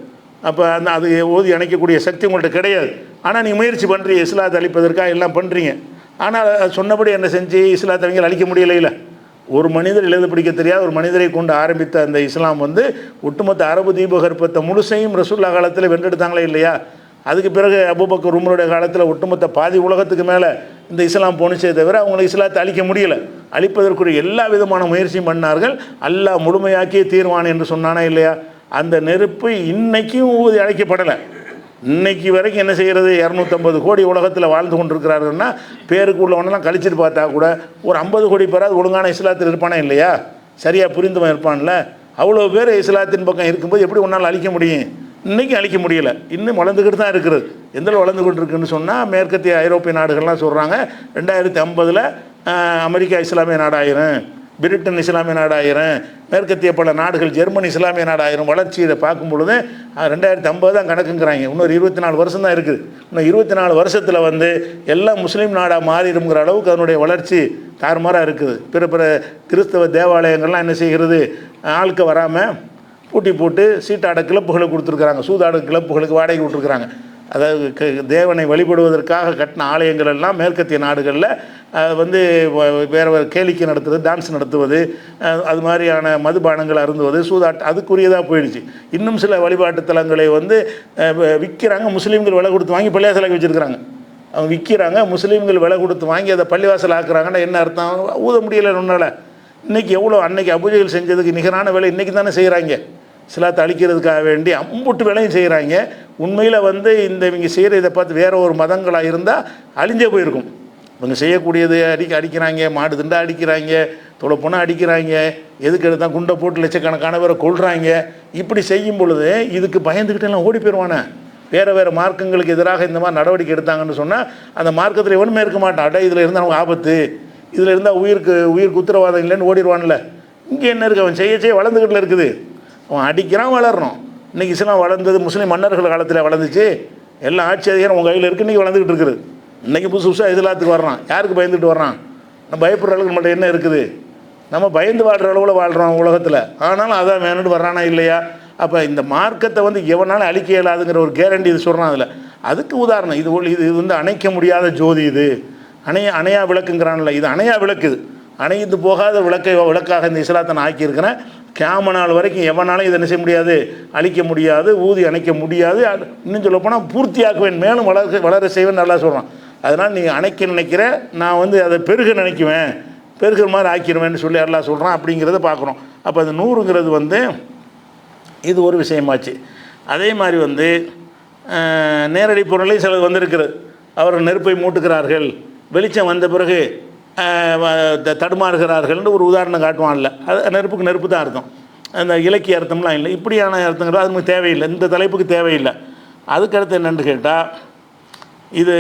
அப்போ அது ஊதி அணைக்கக்கூடிய சக்தி உங்கள்கிட்ட கிடையாது. ஆனால் நீங்கள் முயற்சி பண்ணுறீங்க இஸ்லாத்தை அழிப்பதற்காக எல்லாம் பண்ணுறீங்க. ஆனால் சொன்னபடி என்ன செஞ்சு இஸ்லாத்தை அவங்க அழிக்க முடியலையில. ஒரு மனிதர் எழுத பிடிக்க தெரியாத ஒரு மனிதரை கொண்டு ஆரம்பித்த அந்த இஸ்லாம் வந்து ஒட்டுமொத்த அரபு தீபகற்பத்தை முழுசையும் ரசூல்லா காலத்தில் வென்றெடுத்தாங்களே இல்லையா? அதுக்கு பிறகு அபூபக்கர் உமருடைய காலத்தில் ஒட்டுமொத்த பாதி உலகத்துக்கு மேலே இந்த இஸ்லாம் போணுச்சே தவிர அவங்களை இஸ்லாத்தை அழிக்க முடியலை. அழிப்பதற்குரிய எல்லா விதமான முயற்சியும் பண்ணார்கள். அல்லாஹ் முழுமையாக்கியே தீர்வான் என்று சொன்னானா இல்லையா? அந்த நெருப்பு இன்னைக்கும் ஊதி அழைக்கப்படலை. இன்னைக்கு வரைக்கும் என்ன செய்கிறது, 250 கோடி உலகத்தில் வாழ்ந்து கொண்டிருக்கிறார்கள்னா பேருக்கு உள்ளவனெல்லாம் கழிச்சிட்டு பார்த்தா கூட ஒரு 50 கோடி பேராது ஒழுங்கான இஸ்லாத்தில் இருப்பானே இல்லையா? சரியாக புரிந்தவன் இருப்பான்ல. அவ்வளோ பேர் இஸ்லாத்தின் பக்கம் இருக்கும்போது எப்படி ஒன்றால் அழிக்க முடியும்? இன்றைக்கும் அழிக்க முடியலை, இன்னும் வளர்ந்துக்கிட்டு தான் இருக்கிறது. எந்த வளர்ந்துக்கிட்டு இருக்குன்னு சொன்னால் மேற்கத்திய ஐரோப்பிய நாடுகள்லாம் சொல்கிறாங்க 2050 அமெரிக்கா இஸ்லாமிய நாடாயிரும், பிரிட்டன் இஸ்லாமிய நாடாயிரும், மேற்கத்திய பல நாடுகள் ஜெர்மனி இஸ்லாமிய நாடாயிரும். வளர்ச்சி இதை பார்க்கும் பொழுது 2050 தான் கணக்குங்கிறாங்க. இன்னொரு 24 வருஷம் தான் இருக்குது. இன்னும் 24 வருஷத்தில் வந்து எல்லாம் முஸ்லீம் நாடாக மாறிடுங்கிற அளவுக்கு அதனுடைய வளர்ச்சி தாறுமாறாக இருக்குது. பிற கிறிஸ்தவ தேவாலயங்கள்லாம் என்ன செய்கிறது, ஆளுக்க வராமல் பூட்டி போட்டு சீட்டாட கிளப்புகளை கொடுத்துருக்குறாங்க, சூதாட கிளப்புகளுக்கு வாடகை விட்டுருக்குறாங்க. அதாவது தேவனை வழிபடுவதற்காக கட்டின ஆலயங்கள் எல்லாம் மேற்கத்திய நாடுகளில் வந்து வேறு வேறு கேளிக்கை நடத்துவது, டான்ஸ் நடத்துவது, அது மாதிரியான மதுபானங்கள் அருந்துவது, அதுக்குரியதாக போயிடுச்சு. இன்னும் சில வழிபாட்டு தலங்களை வந்து விற்கிறாங்க, முஸ்லீம்கள் விலை கொடுத்து வாங்கி பள்ளிவாசலாக்கி வச்சுருக்கிறாங்க. அவங்க விற்கிறாங்க, முஸ்லீம்கள் விலை கொடுத்து வாங்கி அதை பள்ளிவாசல் ஆக்குறாங்கன்னா என்ன அர்த்தம்? ஊத முடியலை ஒன்றால். இன்றைக்கி எவ்வளோ அன்றைக்கி அபூஜைகள் செஞ்சதுக்கு நிகரான வேலை இன்றைக்கி தானே செய்கிறாங்க. இஸ்லாத்தை அழிக்கிறதுக்காக வேண்டி அம்புட்டு வேலையும் செய்கிறாங்க. உண்மையில் வந்து இவங்க செய்கிற இதை பார்த்து வேறு ஒரு மதங்களாக இருந்தால் அழிஞ்சே போயிருக்கும். இவங்க செய்யக்கூடியது அடிக்கிறாங்க, மாடு திண்டா அடிக்கிறாங்க, தொலைப்போனால் அடிக்கிறாங்க, எதுக்கு எடுத்தால் குண்டை போட்டு லட்சக்கணக்கான பேரை கொள்கிறாங்க. இப்படி செய்யும் பொழுது இதுக்கு பயந்துக்கிட்டு எல்லாம் ஓடி போயிடுவானே. வேறு மார்க்கங்களுக்கு எதிராக இந்த மாதிரி நடவடிக்கை எடுத்தாங்கன்னு சொன்னால் அந்த மார்க்கத்தில் எவனுமே இருக்க மாட்டான். அட இதில் இருந்தால் அவங்க ஆபத்து, இதில் இருந்தால் உயிருக்கு உத்தரவாதம் இல்லைன்னு ஓடிடுவான்ல. இங்கே என்ன இருக்குது, அவன் செய்ய வளர்ந்துக்கிட்டு இருக்குது. அவன் அடிக்கிறான், வளரணும். இன்றைக்கி இஸ்லாம் வளர்ந்தது முஸ்லீம் மன்னர்கள் காலத்தில் வளர்ந்துச்சு. எல்லா ஆட்சி அதிகாரம் உங்கள் கையில் இருக்குது, இன்றைக்கி வளர்ந்துக்கிட்டு இருக்குது. இன்றைக்கி புதுசாக இஸ்லாத்துக்கு வர்றான். யாருக்கு பயந்துட்டு வர்றான்? நம்ம பயப்படுற அளவுக்கு நம்மள்ட்ட என்ன இருக்குது? நம்ம பயந்து வாழ்கிற அளவில் வாழ்கிறோம் உலகத்தில். ஆனாலும் அதான் வேணும்னு வர்றானா இல்லையா? அப்போ இந்த மார்க்கத்தை வந்து எவனாலும் அழிக்க இயலாதுங்கிற ஒரு கேரண்டி இது சொல்கிறான். அதில் அதுக்கு உதாரணம் இது வந்து அணைக்க முடியாத ஜோதி. இது அணையா விளக்குங்கிறான்ல, இது அணையா விளக்குது. அணைந்து போகாத விளக்காக இந்த இஸ்லாத்தை நான் ஆக்கியிருக்கிறேன். கியாம நாள் வரைக்கும் எவனாலும் இதை என்ன செய்ய முடியாது, அழிக்க முடியாது, ஊதி அணைக்க முடியாது. இன்னும் சொல்லப்போனால் பூர்த்தியாக்குவேன், மேலும் வளர செய்வேன் நல்லா சொல்கிறான். அதனால் நீங்கள் அணைக்க நினைக்கிற, நான் வந்து அதை பெருக நினைக்குவேன், பெருகிற மாதிரி ஆக்கிடுவேன்னு சொல்லி எல்லாம் சொல்கிறான். அப்படிங்கிறத பார்க்குறோம். அப்போ அந்த நூறுங்கிறது வந்து இது ஒரு விஷயமாச்சு. அதே மாதிரி வந்து நேரடி பொருளை சிலது வந்திருக்கிறது. அவர்கள் நெருப்பை மூட்டுகிறார்கள், வெளிச்சம் வந்த பிறகு தடுமாறுகிறார்கள்னு ஒரு உதாரணம் காட்டுவான்ல, அது நெருப்புக்கு நெருப்பு தான் அர்த்தம். அந்த இலக்கிய அர்த்தம்லாம் இல்லை, இப்படியான அர்த்தங்கள் அது நமக்கு தேவையில்லை, இந்த தலைப்புக்கு தேவையில்லை. அதுக்கடுத்து என்னென்னு கேட்டால், இது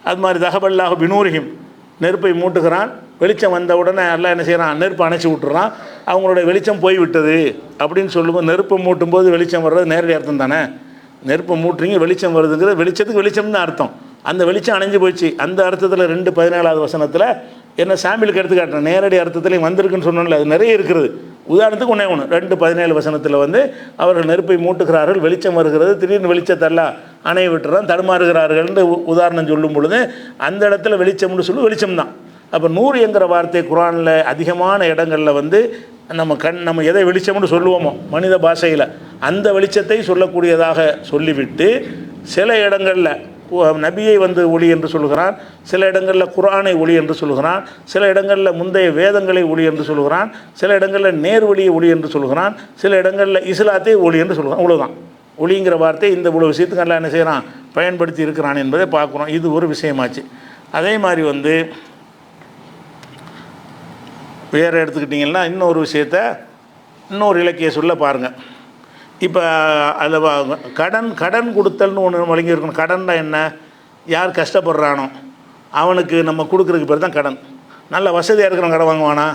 அது மாதிரி தகவல்லாக பினூரிஹிம், நெருப்பை மூட்டுகிறான், வெளிச்சம் வந்த உடனே எல்லாம் என்ன செய்கிறான், நெருப்பை அணைச்சி விட்டுறான், அவங்களுடைய வெளிச்சம் போய்விட்டது அப்படின்னு சொல்லும்போது, நெருப்பை மூட்டும் போது வெளிச்சம் வர்றது நேரடி அர்த்தம் தானே. நெருப்பை மூட்டுறீங்க, வெளிச்சம் வருதுங்கிறது வெளிச்சத்துக்கு வெளிச்சம் தான் அர்த்தம். அந்த வெளிச்சம் அணைஞ்சு போச்சு. அந்த அர்த்தத்தில் 2:17 வசனத்தில் என்ன சாம்பிளுக்கு எடுத்து காட்டுறேன், நேரடி அர்த்தத்துலேயும் வந்திருக்குன்னு சொன்னோம்ல, அது நிறைய இருக்குது. உதாரணத்துக்கு ஒன்றே ஒன்று, 2:17 வசனத்தில் வந்து அவர்கள் நெருப்பை மூட்டுகிறார்கள், வெளிச்சம் வருகிறது, திடீர்னு வெளிச்சத்தெல்லாம் அணைய விட்டுறான், தடுமாறுகிறார்கள்னு உதாரணம் சொல்லும் பொழுது அந்த இடத்துல வெளிச்சம்னு சொல்லி வெளிச்சம் தான். அப்போ நூறு என்கிற வார்த்தை குர்ஆனில் அதிகமான இடங்களில் வந்து நம்ம எதை வெளிச்சம்னு சொல்லுவோமோ மனித பாஷையில் அந்த வெளிச்சத்தை சொல்லக்கூடியதாக சொல்லிவிட்டு, சில இடங்களில் நபியை வந்து ஒளி என்று சொல்கிறான், சில இடங்களில் குர்ஆனை ஒளி என்று சொல்கிறான், சில இடங்களில் முந்தைய வேதங்களை ஒளி என்று சொல்கிறான், சில இடங்களில் நேர்வழியை ஒளி என்று சொல்கிறான், சில இடங்களில் இஸ்லாத்தை ஒளி என்று சொல்கிறான். அவ்வளோதான். ஒளிங்கிற வார்த்தை இந்த இவ்வளோ விஷயத்துக்கு எல்லாம் என்ன செய்கிறான், பயன்படுத்தி இருக்கிறான் என்பதை பார்க்குறோம். இது ஒரு விஷயமாச்சு. அதே மாதிரி வந்து வேறு எடுத்துக்கிட்டிங்கன்னா இன்னொரு விஷயத்த இன்னொரு இலக்கிய சொல்ல பாருங்கள். இப்போ அதில் கடன் கொடுத்தல்னு ஒன்று வழங்கியிருக்கணும். கடன்னா என்ன, யார் கஷ்டப்படுறானோ அவனுக்கு நம்ம கொடுக்குறதுக்கு பேர் தான் கடன். நல்ல வசதியாக இருக்கிறவன் கடன் வாங்குவானா,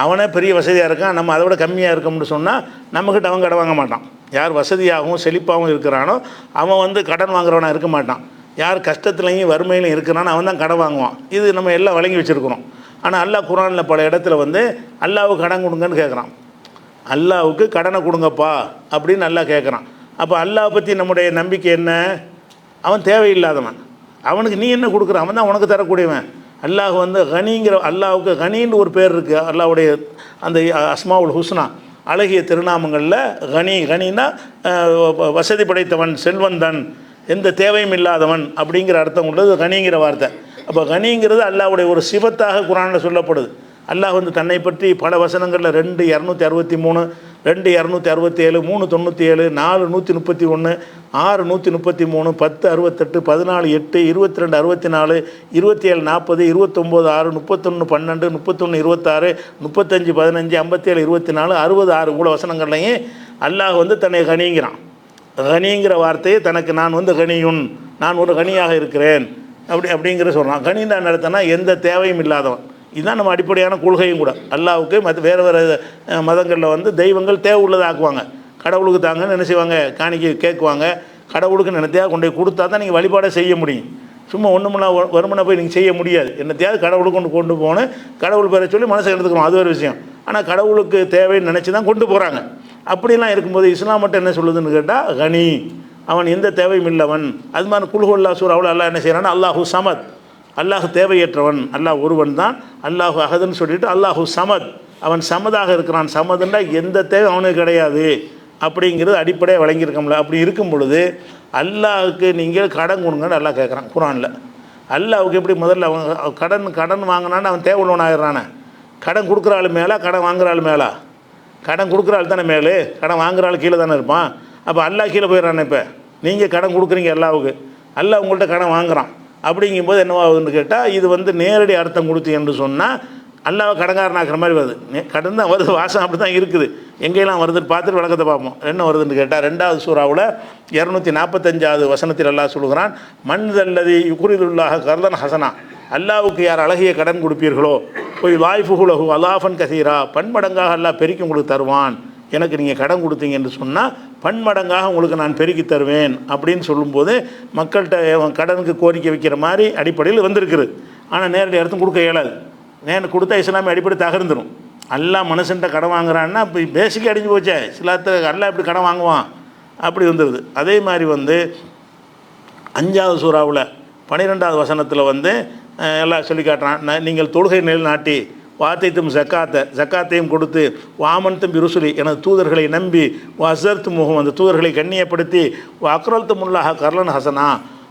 அவனே பெரிய வசதியாக இருக்கான், நம்ம அதை விட கம்மியாக இருக்கோம்னு சொன்னால் நம்மக்கிட்ட அவன் கடன் வாங்க மாட்டான். யார் வசதியாகவும் செழிப்பாகவும் இருக்கிறானோ அவன் வந்து கடன் வாங்குறவனாக இருக்க மாட்டான். யார் கஷ்டத்துலையும் வறுமையிலையும் இருக்கிறானோ அவன் தான் கடன் வாங்குவான். இது நம்ம எல்லாம் வழங்கி வச்சுருக்கிறோம். ஆனால் அல்லாஹ் குர்ஆனில் பல இடத்துல வந்து அல்லாஹ்வுக்கு கடன் கொடுங்கன்னு கேட்குறான். அல்லாஹ்வுக்கு கடனை கொடுங்கப்பா அப்படின்னு அல்லாஹ் கேட்குறான். அப்போ அல்லாஹ் பற்றி நம்முடைய நம்பிக்கை என்ன, அவன் தேவையில்லாதவன், அவனுக்கு நீ என்ன கொடுக்குற, அவன் தான் உனக்கு தரக்கூடியவன். அல்லாஹ் வந்து கனிங்கிற, அல்லாஹ்வுக்கு கனின்னு ஒரு பேர் இருக்குது. அல்லாஹ்வுடைய அந்த அஸ்மாவுல் ஹுஸ்னா அழகிய திருநாமங்களில் கனின்னா வசதி படைத்தவன், செல்வந்தன், எந்த தேவையும் இல்லாதவன் அப்படிங்கிற அர்த்தம் உள்ளது கனிங்கிற வார்த்தை. அப்போ கனிங்கிறது அல்லாஹ்வுடைய ஒரு சிவத்தாக குர்ஆனில் சொல்லப்படுது. அல்லாஹ் வந்து தன்னை பற்றி பல வசனங்களில் 2:263, 2:267, 3:97, 4:131, 6:133, 10:68, 14:8, 22:64, 27:40, 29:6, 31:12, 31:26, 35:15, 57:24, 60:6 இவ்வளோ வசனங்கள்லையும் அல்லாஹ் வந்து தன்னை கனிங்கிறான். கனிங்கிற வார்த்தையை தனக்கு நான் வந்து கனியுன், நான் ஒரு கனியாக இருக்கிறேன் அப்படிங்கிற சொல்கிறான். கனின்னு நடத்தினா எந்த தேவையும் இல்லாதவன். இதுதான் நம்ம அடிப்படையான கொள்கையும் கூட. அல்லாஹ்வுக்கு வேறு மதங்களில் வந்து தெய்வங்கள் தேவை உள்ளதாக்குவாங்க. கடவுளுக்கு தாங்கன்னு என்ன செய்வாங்க, காணிக்கை கேட்குவாங்க. கடவுளுக்கு என்னத்தையாவது கொண்டு போய் கொடுத்தா தான் நீங்கள் வழிபாடை செய்ய முடியும். சும்மா ஒன்றுமெல்லாம் வருமானம் போய் நீங்கள் செய்ய முடியாது. என்னத்தையாவது கடவுளுக்கு கொண்டு போகணும், கடவுள் பேரை சொல்லி மனசை எடுத்துக்கணும், அது ஒரு விஷயம். ஆனால் கடவுளுக்கு தேவைன்னு நினச்சி தான் கொண்டு போகிறாங்க. அப்படிலாம் இருக்கும்போது இஸ்லாம் மட்டும் என்ன சொல்லுதுன்னு கேட்டால், கனி, அவன் எந்த தேவையும் இல்லவன். அது மாதிரி குல்ஹுல்லா சூராவில் அல்லாஹ் என்ன செய்கிறான்னா, அல்லாஹு சமத், அல்லாஹ் தேவையற்றவன், அல்லாஹ் ஒருவன் தான், அல்லாஹு அஹதுன்னு சொல்லிட்டு அல்லாஹு சமத், அவன் சமதாக இருக்கிறான். சமதுன்னா எந்த தேவை அவனுக்கு கிடையாது அப்படிங்கிறது அடிப்படையாக வழங்கியிருக்கோம்ல. அப்படி இருக்கும் பொழுது அல்லாஹுக்கு நீங்கள் கடன் கொடுங்கன்னு அல்லாஹ் கேட்குறான் குர்ஆனில். அல்லாஹுக்கு எப்படி முதல்ல அவன் கடன் வாங்கினான்னு அவன் தேவை உள்ளவன் ஆயிடுறானே. கடன் கொடுக்குற ஆள் மேலே, கடன் வாங்குற ஆள் மேலே. கடன் கொடுக்குற ஆள் தானே மேலே, கடன் வாங்குற ஆள் கீழே தானே இருப்பான். அப்போ அல்லாஹ் கீழே போயிடறானே. இப்போ நீங்கள் கடன் கொடுக்குறீங்க அல்லாஹ்வுக்கு, அல்லாஹ் உங்கள்கிட்ட கடன் வாங்குறான். அப்படிங்கும்போது என்னவாகுதுன்னு கேட்டால், இது வந்து நேரடி அர்த்தம் கொடுத்து என்று சொன்னால் அல்லாஹ் கடங்காரனாக்குற மாதிரி வருது. கடன் தான் வருது, வாசம் அப்படி தான் இருக்குது. எங்கெல்லாம் வருதுன்னு பார்த்துட்டு விளக்கத்தை பார்ப்போம். என்ன வருதுன்னு கேட்டால், 2வது சூராவில் 245வது வசனத்தில் அல்லாஹ் சொல்கிறான், மன்தல்லதி யுக்ரிதுல்லாஹ கர்தன் ஹசனா, அல்லாஹ்வுக்கு யார் அழகிய கடன் கொடுப்பீர்களோ போய் வாய்ஃபுகுலகு அலாஃபன் கசீரா, பன்மடங்காக அல்லாஹ் பெருக்கி உங்களுக்கு தருவான். எனக்கு நீங்கள் கடன் கொடுத்தீங்க என்று சொன்னால் பன்மடங்காக உங்களுக்கு நான் பெருக்கி தருவேன் அப்படின்னு சொல்லும்போது மக்கள்கிட்ட கடனுக்கு கோரிக்கை வைக்கிற மாதிரி அடிப்படையில் வந்திருக்குது. ஆனால் நேரடி அர்த்தம் கொடுக்க இயலாது. கொடுத்தா இஸ்லாமிய அடிப்படை தகர்ந்துடும். அல்லாஹ் மனுஷன்ட்ட கடன் வாங்குறான்னா இப்போ பேசிக்காக அடிஞ்சு போச்சே, சிலத்தில் அல்லாஹ் எப்படி கடன் வாங்குவான் அப்படி வந்துடுது. அதே மாதிரி வந்து 5வது சூராவில் 12வது வசனத்தில் வந்து எல்லாம் சொல்லி காட்டுறான், நீங்கள் தொழுகை நிலைநாட்டி வாத்தைத்தும் ஜக்காத்தையும் கொடுத்து வாமன்தும் பிருசுலி, எனது தூதர்களை நம்பி அசர்த்து முகம், அந்த தூதர்களை கண்ணியப்படுத்தி அக்ரல்த்து முல்லாக கர்லன் ஹசனா,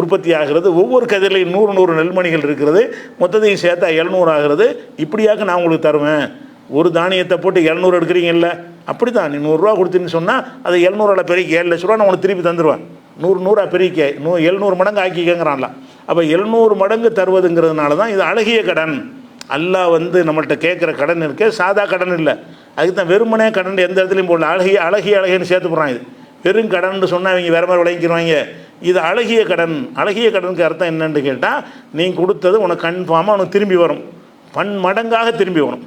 உற்பத்தி ஆகிறது. ஒவ்வொரு கதிரையும் 100 நெல்மணிகள் இருக்கிறது. மொத்தத்தையும் சேர்த்தா 700 ஆகிறது. இப்படியாக நான் உங்களுக்கு தருவேன். ஒரு தானியத்தை போட்டு 700 எடுக்கிறீங்கல்ல, அப்படி தான். நீ 100 கொடுத்துன்னு சொன்னால் அதை 700 பெருக்கி 7 லட்ச ரூபா நான் உனக்கு திருப்பி தந்துடுவேன். 100 பெருக்கி 700 மடங்கு ஆக்கிக்கங்கிறான்ல. அப்போ 700 மடங்கு தருவதுங்கிறதுனால தான் இது அழகிய கடன். அல்லாஹ் நம்மள்கிட்ட கேட்குற கடன் இருக்கே சாதா கடன் இல்லை. அதுக்கு தான் வெறுமனே கடன் எந்த இடத்துலையும் போடல. அழகியன்னு சேர்த்து போகிறான். இது வெறும் கடன் சொன்னால் அவங்க வேறு மாதிரி விளங்கிடுவாங்க. இது அழகிய கடன். அழகிய கடனுக்கு அர்த்தம் என்னன்னு கேட்டால், நீ கொடுத்தது உனக்கு கன்ஃபார்மாக உனக்கு திரும்பி வரும். பன்மடங்காக திரும்பி வரும்.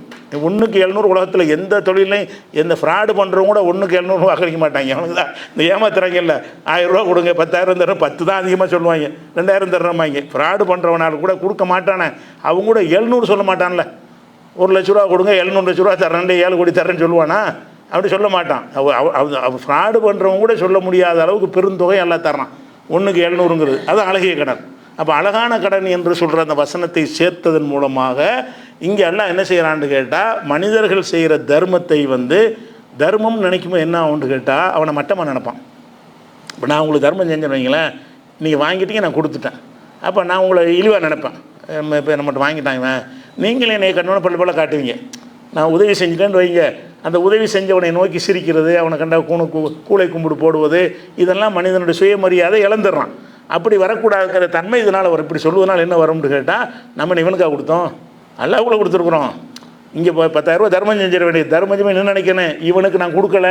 1க்கு 700 உலகத்தில் எந்த தொழிலையும் எந்த ஃப்ராடு பண்ணுறவங்க கூட 1க்கு 700 வாக்களிக்க மாட்டாங்க. அவனுக்கு தான் இந்த ஏமாத்துறாங்கல்ல, 1000 ரூபா கொடுங்க, 10,000 தர்றோம், 10 தான் அதிகமாக சொல்லுவாங்க, 2000 தர்றமாங்க. ஃப்ராடு பண்ணுறவனால கூட கொடுக்க மாட்டானே, அவங்க கூட 700 சொல்ல மாட்டான்ல. 1 லட்ச ரூபா கொடுங்க, 700 லட்ச ரூபா தர்றேன், 7 கோடி தர்றேன்னு சொல்லுவானா? அப்படி சொல்ல மாட்டான். ஃப்ராடு பண்ணுறவங்க கூட சொல்ல முடியாத அளவுக்கு பெருந்தொகை எல்லாம் தர்றான். 1க்கு 700ங்கிறது அது அழகிய கடன். அப்போ அழகான கடன் என்று சொல்கிற அந்த வசனத்தை சேர்த்ததன் மூலமாக இங்கே எல்லாம் என்ன செய்கிறான்னு கேட்டால், மனிதர்கள் செய்கிற தர்மத்தை தர்மம் நினைக்கும்போது என்ன ஆகும்னு கேட்டால், அவனை மட்டமாக நினைப்பான். இப்போ நான் உங்களுக்கு தர்மம் செஞ்சேன்னு வைங்களேன், நீங்கள் வாங்கிட்டீங்க, நான் கொடுத்துட்டேன். அப்போ நான் உங்களை இழிவாக நினைப்பேன். இப்போ நம்மகிட்ட வாங்கிட்டாங்க, நீங்களே என்னை கண்ணோட பல்ல காட்டுவீங்க. நான் உதவி செஞ்சுட்டேன்னு வைங்க, அந்த உதவி செஞ்சவனை நோக்கி சிரிக்கிறது, அவனை கண்ட கூளை கும்பிடு போடுவது, இதெல்லாம் மனிதனுடைய சுயமரியாதை இழந்துடுறான். அப்படி வரக்கூடாதுங்கிற தன்மை இதனால் அவர் இப்படி சொல்லுவதனால் என்ன வரும்னு கேட்டால், நம்ம இவனுக்காக கொடுத்தோம், அல்லாஹ் கூட கொடுத்துருக்குறோம். இங்கே 10,000 ரூபா தர்மம் செஞ்சிட வேண்டிய தர்மஜமே என்ன நினைக்கிறேன், இவனுக்கு நான் கொடுக்கல,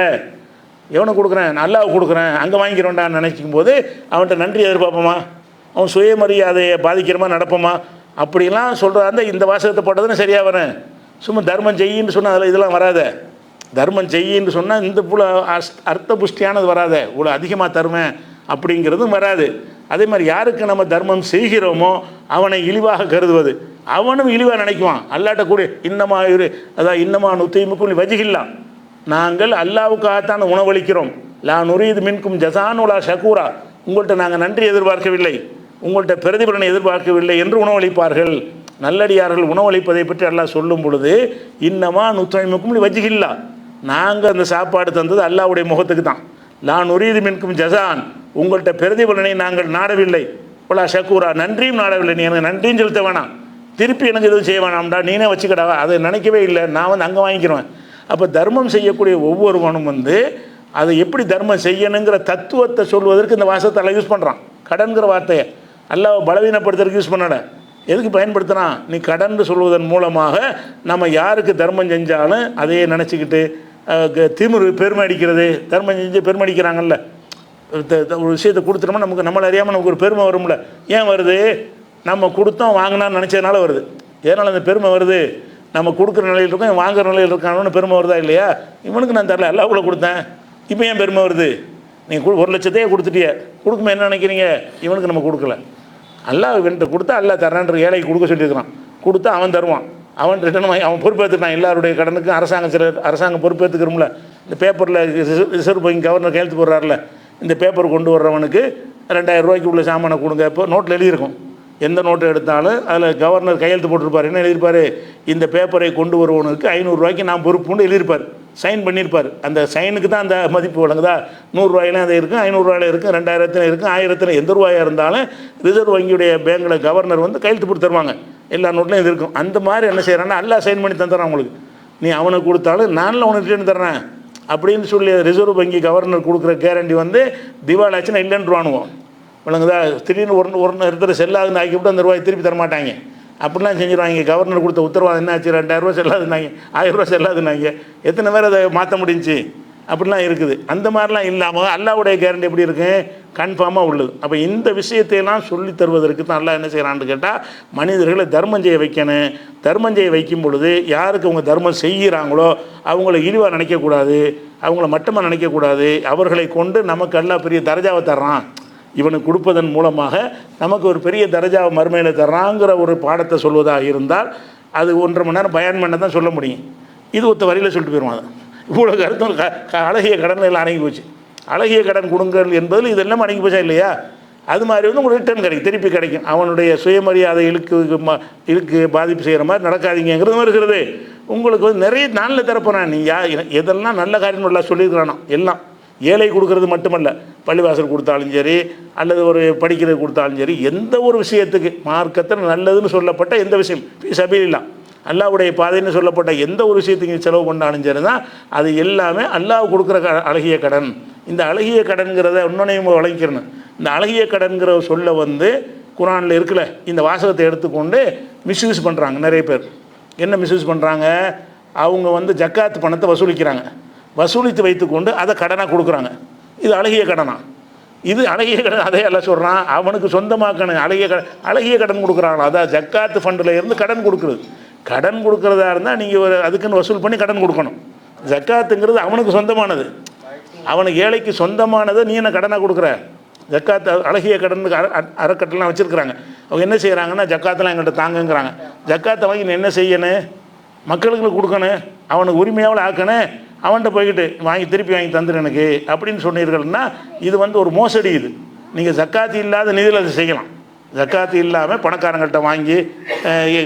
எவனுக்கு கொடுக்குறேன், நல்லாவை கொடுக்குறேன், அங்கே வாங்கிக்கிறோண்டான்னு நினைக்கும் போது அவன்கிட்ட நன்றி எதிர்பார்ப்போமா? அவன் சுயமரியாதையை பாதிக்கிற மாதிரி நடப்போமா? அப்படிலாம் சொல்கிறாங்க. இந்த வாசகத்தை போட்டதுன்னு சரியாக வரேன். சும்மா தர்மம் செய்யின்னு சொன்னால் அதில் இதெல்லாம் வராத. தர்மம் செய்யின்னு சொன்னால் இந்த போல் அர்த்த புஷ்டியானது வராத. இவ்வளோ அதிகமாக தருவேன் அப்படிங்கிறதும் வராது. அதே மாதிரி யாருக்கு நம்ம தர்மம் செய்கிறோமோ அவனை இழிவாக கருதுவது, அவனும் இழிவாக நினைக்குவான். அல்லாட்ட கூட இன்னமா நுத்தைமுக்கும் வஜிகில்லாம், நாங்கள் அல்லாவுக்காகத்தான் உணவளிக்கிறோம், லா நுரீது மின்கும் ஜசானுலா ஷக்கூரா, உங்கள்கிட்ட நாங்கள் நன்றி எதிர்பார்க்கவில்லை, உங்கள்கிட்ட பிரதிபலனை எதிர்பார்க்கவில்லை என்று உணவளிப்பார்கள். நல்லடியார்கள் உணவளிப்பதை பற்றி அல்லாஹ் சொல்லும் பொழுது, இன்னமா நுத்தைமுக்கும் வஜிகில்லா, நாங்கள் அந்த சாப்பாடு தந்தது அல்லாவுடைய முகத்துக்கு தான். லா நுரீது மின்கும் ஜசான், உங்கள்கிட்ட பிரதிபலனை நாங்கள் நாடவில்லை, உலா ஷக்கூரா, நன்றியும் நாடவில்லை. நீ எனக்கு நன்றியும் செலுத்த வேணாம், திருப்பி எனக்கு எதுவும் செய்ய வேணாம்டா, நீனே வச்சுக்கடா, அதை நினைக்கவே இல்லை, நான் அங்கே வாங்கிக்கிறேன். அப்போ தர்மம் செய்யக்கூடிய ஒவ்வொருவனும் அதை எப்படி தர்மம் செய்யணுங்கிற தத்துவத்தை சொல்வதற்கு இந்த வாசத்தை எல்லாம் யூஸ் பண்ணுறான். கடன்கிற வார்த்தையை அல்லாஹ் பலவீனப்படுத்துறதுக்கு யூஸ் பண்ணட. எதுக்கு பயன்படுத்தினான்? நீ கடன் சொல்வதன் மூலமாக நம்ம யாருக்கு தர்மம் செஞ்சாலும் அதையே நினச்சிக்கிட்டு திமிரு பெருமை அடிக்கிறது. தர்மம் செஞ்சு பெருமை அடிக்கிறாங்கல்ல, ஒரு விஷயத்தை கொடுத்துட்டோம்னா நமக்கு நம்மளை அறியாமல் நமக்கு ஒரு பெருமை வரும்ல. ஏன் வருது? நம்ம கொடுத்தோம் வாங்கினான்னு நினச்சதுனால வருது. ஏனால் அந்த பெருமை வருது? நம்ம கொடுக்குற நிலையில் இருக்கோம், வாங்குற நிலையில் இருக்கானு பெருமை வருதா இல்லையா? இவனுக்கு நான் தரல, எல்லாம் கூட கொடுத்தேன், இப்போ ஏன் பெருமை வருது? நீங்கள் 1 லட்சத்தையே கொடுத்துட்டிய, கொடுக்குமே என்ன நினைக்கிறீங்க? இவனுக்கு நம்ம கொடுக்கல, அல்லாஹ் இவன்கிட்ட கொடுத்தா அல்லாஹ் தர்றான்ற ஏழைக்கு கொடுக்க சொல்லியிருக்கிறான். கொடுத்தா அவன் தருவான், அவன் ரிட்டர்ன் வாங்கி அவன் பொறுப்பேற்றுட்டான். எல்லாருடைய கடனுக்கும் அரசாங்கம் பொறுப்பேற்றுக்கிறோம்ல. இந்த பேப்பரில் ரிசர்வ் பேங்க் கவர்னர் கையெழுத்து போடுறாருல, இந்த பேப்பர் கொண்டு வர்றவனுக்கு 2000 ரூபாய்க்கு உள்ள சாமானை கொடுங்க. இப்போ நோட்டில் எழுதியிருக்கும், எந்த நோட்டை எடுத்தாலும் அதில் கவர்னர் கையெழுத்து போட்டிருப்பார். என்ன எழுதியிருப்பார்? இந்த பேப்பரை கொண்டு வருவனுக்கு 500 ரூபாய்க்கு நான் பொறுப்புன்னு எழுதியிருப்பார், சைன் பண்ணியிருப்பார். அந்த சைனுக்கு தான் அந்த மதிப்பு வழங்குதா. 100 ரூபாயிலும் அது இருக்கும், 500 ரூபாயில் இருக்கும், 2000 இருக்கும், 1000 எந்த ரூபாயாக இருந்தாலும் ரிசர்வ் வங்கியுடைய பேங்கில் கவர்னர் கையெழுத்து போட்டு தருவாங்க. எல்லா நோட்லையும் இது இருக்கும். அந்த மாதிரி என்ன செய்கிறான்னா எல்லாம் சைன் பண்ணி தந்துடுறான் உங்களுக்கு. நீ அவனுக்கு கொடுத்தாலும் நானில் உனக்கு ரிட்டர்ன் தர்றேன் அப்படின்னு சொல்லி ரிசர்வ் வங்கி கவர்னர் கொடுக்குற கேரண்டி திவாலாச்சுன்னா இல்லைன்றுவானுவோம். விளங்குதா? திடீர்னு ஒரு இடத்துல செல்லாதுன்னு ஆக்கிவிட்டு அந்த ரூபாய் திருப்பி தரமாட்டாங்க. அப்படிலாம் செஞ்சுருவாங்க. கவர்னர் கொடுத்த உத்தரவாதம் என்னாச்சு? 2000 ரூபா செல்லாதுன்னாங்க, 1000 ரூபா செல்லாதுன்னாங்க. எத்தனை பேர் அதை மாற்ற முடிஞ்சிச்சு? அப்படிலாம் இருக்குது. அந்த மாதிரிலாம் இல்லாமல் அல்லாவுடைய கேரண்டி எப்படி இருக்கு? கன்ஃபார்மாக உள்ளது. அப்போ இந்த விஷயத்தையெல்லாம் சொல்லி தருவதற்கு தான் அல்லாஹ் என்ன செய்கிறான்னு கேட்டால், மனிதர்களை தர்மம் செய்ய வைக்கணும். தர்மம் செய்ய வைக்கும் பொழுது யாருக்கு அவங்க தர்மம் செய்கிறாங்களோ அவங்கள இழிவாக நினைக்கக்கூடாது, அவங்கள மட்டமாக நினைக்கக்கூடாது. அவர்களை கொண்டு நமக்கு அல்லாஹ் பெரிய தரஜாவை தர்றான், இவனுக்கு கொடுப்பதன் மூலமாக நமக்கு ஒரு பெரிய தரஜாவை மறுமையில் தர்றாங்கிற ஒரு பாடத்தை சொல்வதாக இருந்தால் அது 1.5 மணி நேரம் பயான் பண்ண தான் சொல்ல முடியும். இது ஒத்த வரியில் சொல்லிட்டு போயிடுவாங்க. இவ்வளோ கருத்தும் அழகிய கடனில் எல்லாம் அடங்கி போச்சு. அழகிய கடன் கொடுங்கள் என்பதில் இதெல்லாம் அடங்கி போச்சா இல்லையா? அது மாதிரி உங்களுக்கு ரிட்டர்ன் கிடைக்கும், திருப்பி கிடைக்கும். அவனுடைய சுயமரியாதை இழுக்கு பாதிப்பு செய்கிற மாதிரி நடக்காதீங்கிறது மாதிரி இருக்கிறது. உங்களுக்கு நிறைய நாளில் தரப்போறான். நீ எதெல்லாம் நல்ல காரியம் எல்லாம் சொல்லியிருக்கிறானோ எல்லாம் ஏழை கொடுக்கறது மட்டுமல்ல, பள்ளிவாசல் கொடுத்தாலும் சரி, அல்லது ஒரு படிக்கிறது கொடுத்தாலும் சரி, எந்த ஒரு விஷயத்துக்கு மார்க்கத்தில் நல்லதுன்னு சொல்லப்பட்ட எந்த விஷயம் சபீலில்லாம் அல்லாஹ்வுடைய பாதைன்னு சொல்லப்பட்ட எந்த ஒரு விஷயத்துக்கு செலவு பண்ணாலும் சரி தான் அது எல்லாமே அல்லாஹ் கொடுக்குற அழகிய கடன். இந்த அழகிய கடன்கிறத இன்னொன்னையும் வழங்கிக்கிறணும். இந்த அழகிய கடன்கிற சொல்ல வந்து குரானில் இருக்குல்ல, இந்த வாசகத்தை எடுத்துக்கொண்டு மிஸ்யூஸ் பண்ணுறாங்க நிறைய பேர். என்ன மிஸ்யூஸ் பண்ணுறாங்க? அவங்க வந்து ஜக்காத்து பணத்தை வசூலிக்கிறாங்க, வசூலித்து வைத்துக்கொண்டு அதை கடனாக கொடுக்குறாங்க. இது அழகிய கடனா? இது அழகிய கடன். அதே எல்லாம் சொல்கிறான், அவனுக்கு சொந்தமாக்கணும் அழகிய கடன் கொடுக்குறாங்களா? அதான் ஜக்காத்து ஃபண்டில் இருந்து கடன் கொடுக்குறது. கடன் கொடுக்குறதா இருந்தால் நீங்கள் ஒரு அதுக்குன்னு வசூல் பண்ணி கடன் கொடுக்கணும். ஜக்காத்துங்கிறது அவனுக்கு சொந்தமானது, அவனுக்கு ஏழைக்கு சொந்தமானதை நீ என்ன கடனாக கொடுக்குற? ஜக்காத்து அழகிய கடனுக்கு அறக்கட்டெல்லாம் வச்சுருக்குறாங்க. அவங்க என்ன செய்கிறாங்கன்னா, ஜக்காத்தெல்லாம் எங்கள்கிட்ட தாங்கங்கிறாங்க. ஜக்காத்தை வாங்கி நீ என்ன செய்யணும்? மக்களுக்கு கொடுக்கணும், அவனுக்கு உரிமையாவில் ஆக்கணும். அவன்கிட்ட போய்கிட்டு வாங்கி திருப்பி வாங்கி தந்துடு எனக்கு அப்படின்னு சொன்னீர்கள்னா இது வந்து ஒரு மோசடி. இது நீங்கள் ஜக்காத்து இல்லாத நிதியில் அதை செய்யலாம். ஜக்காத்து இல்லாமல் பணக்காரங்கள்ட்ட வாங்கி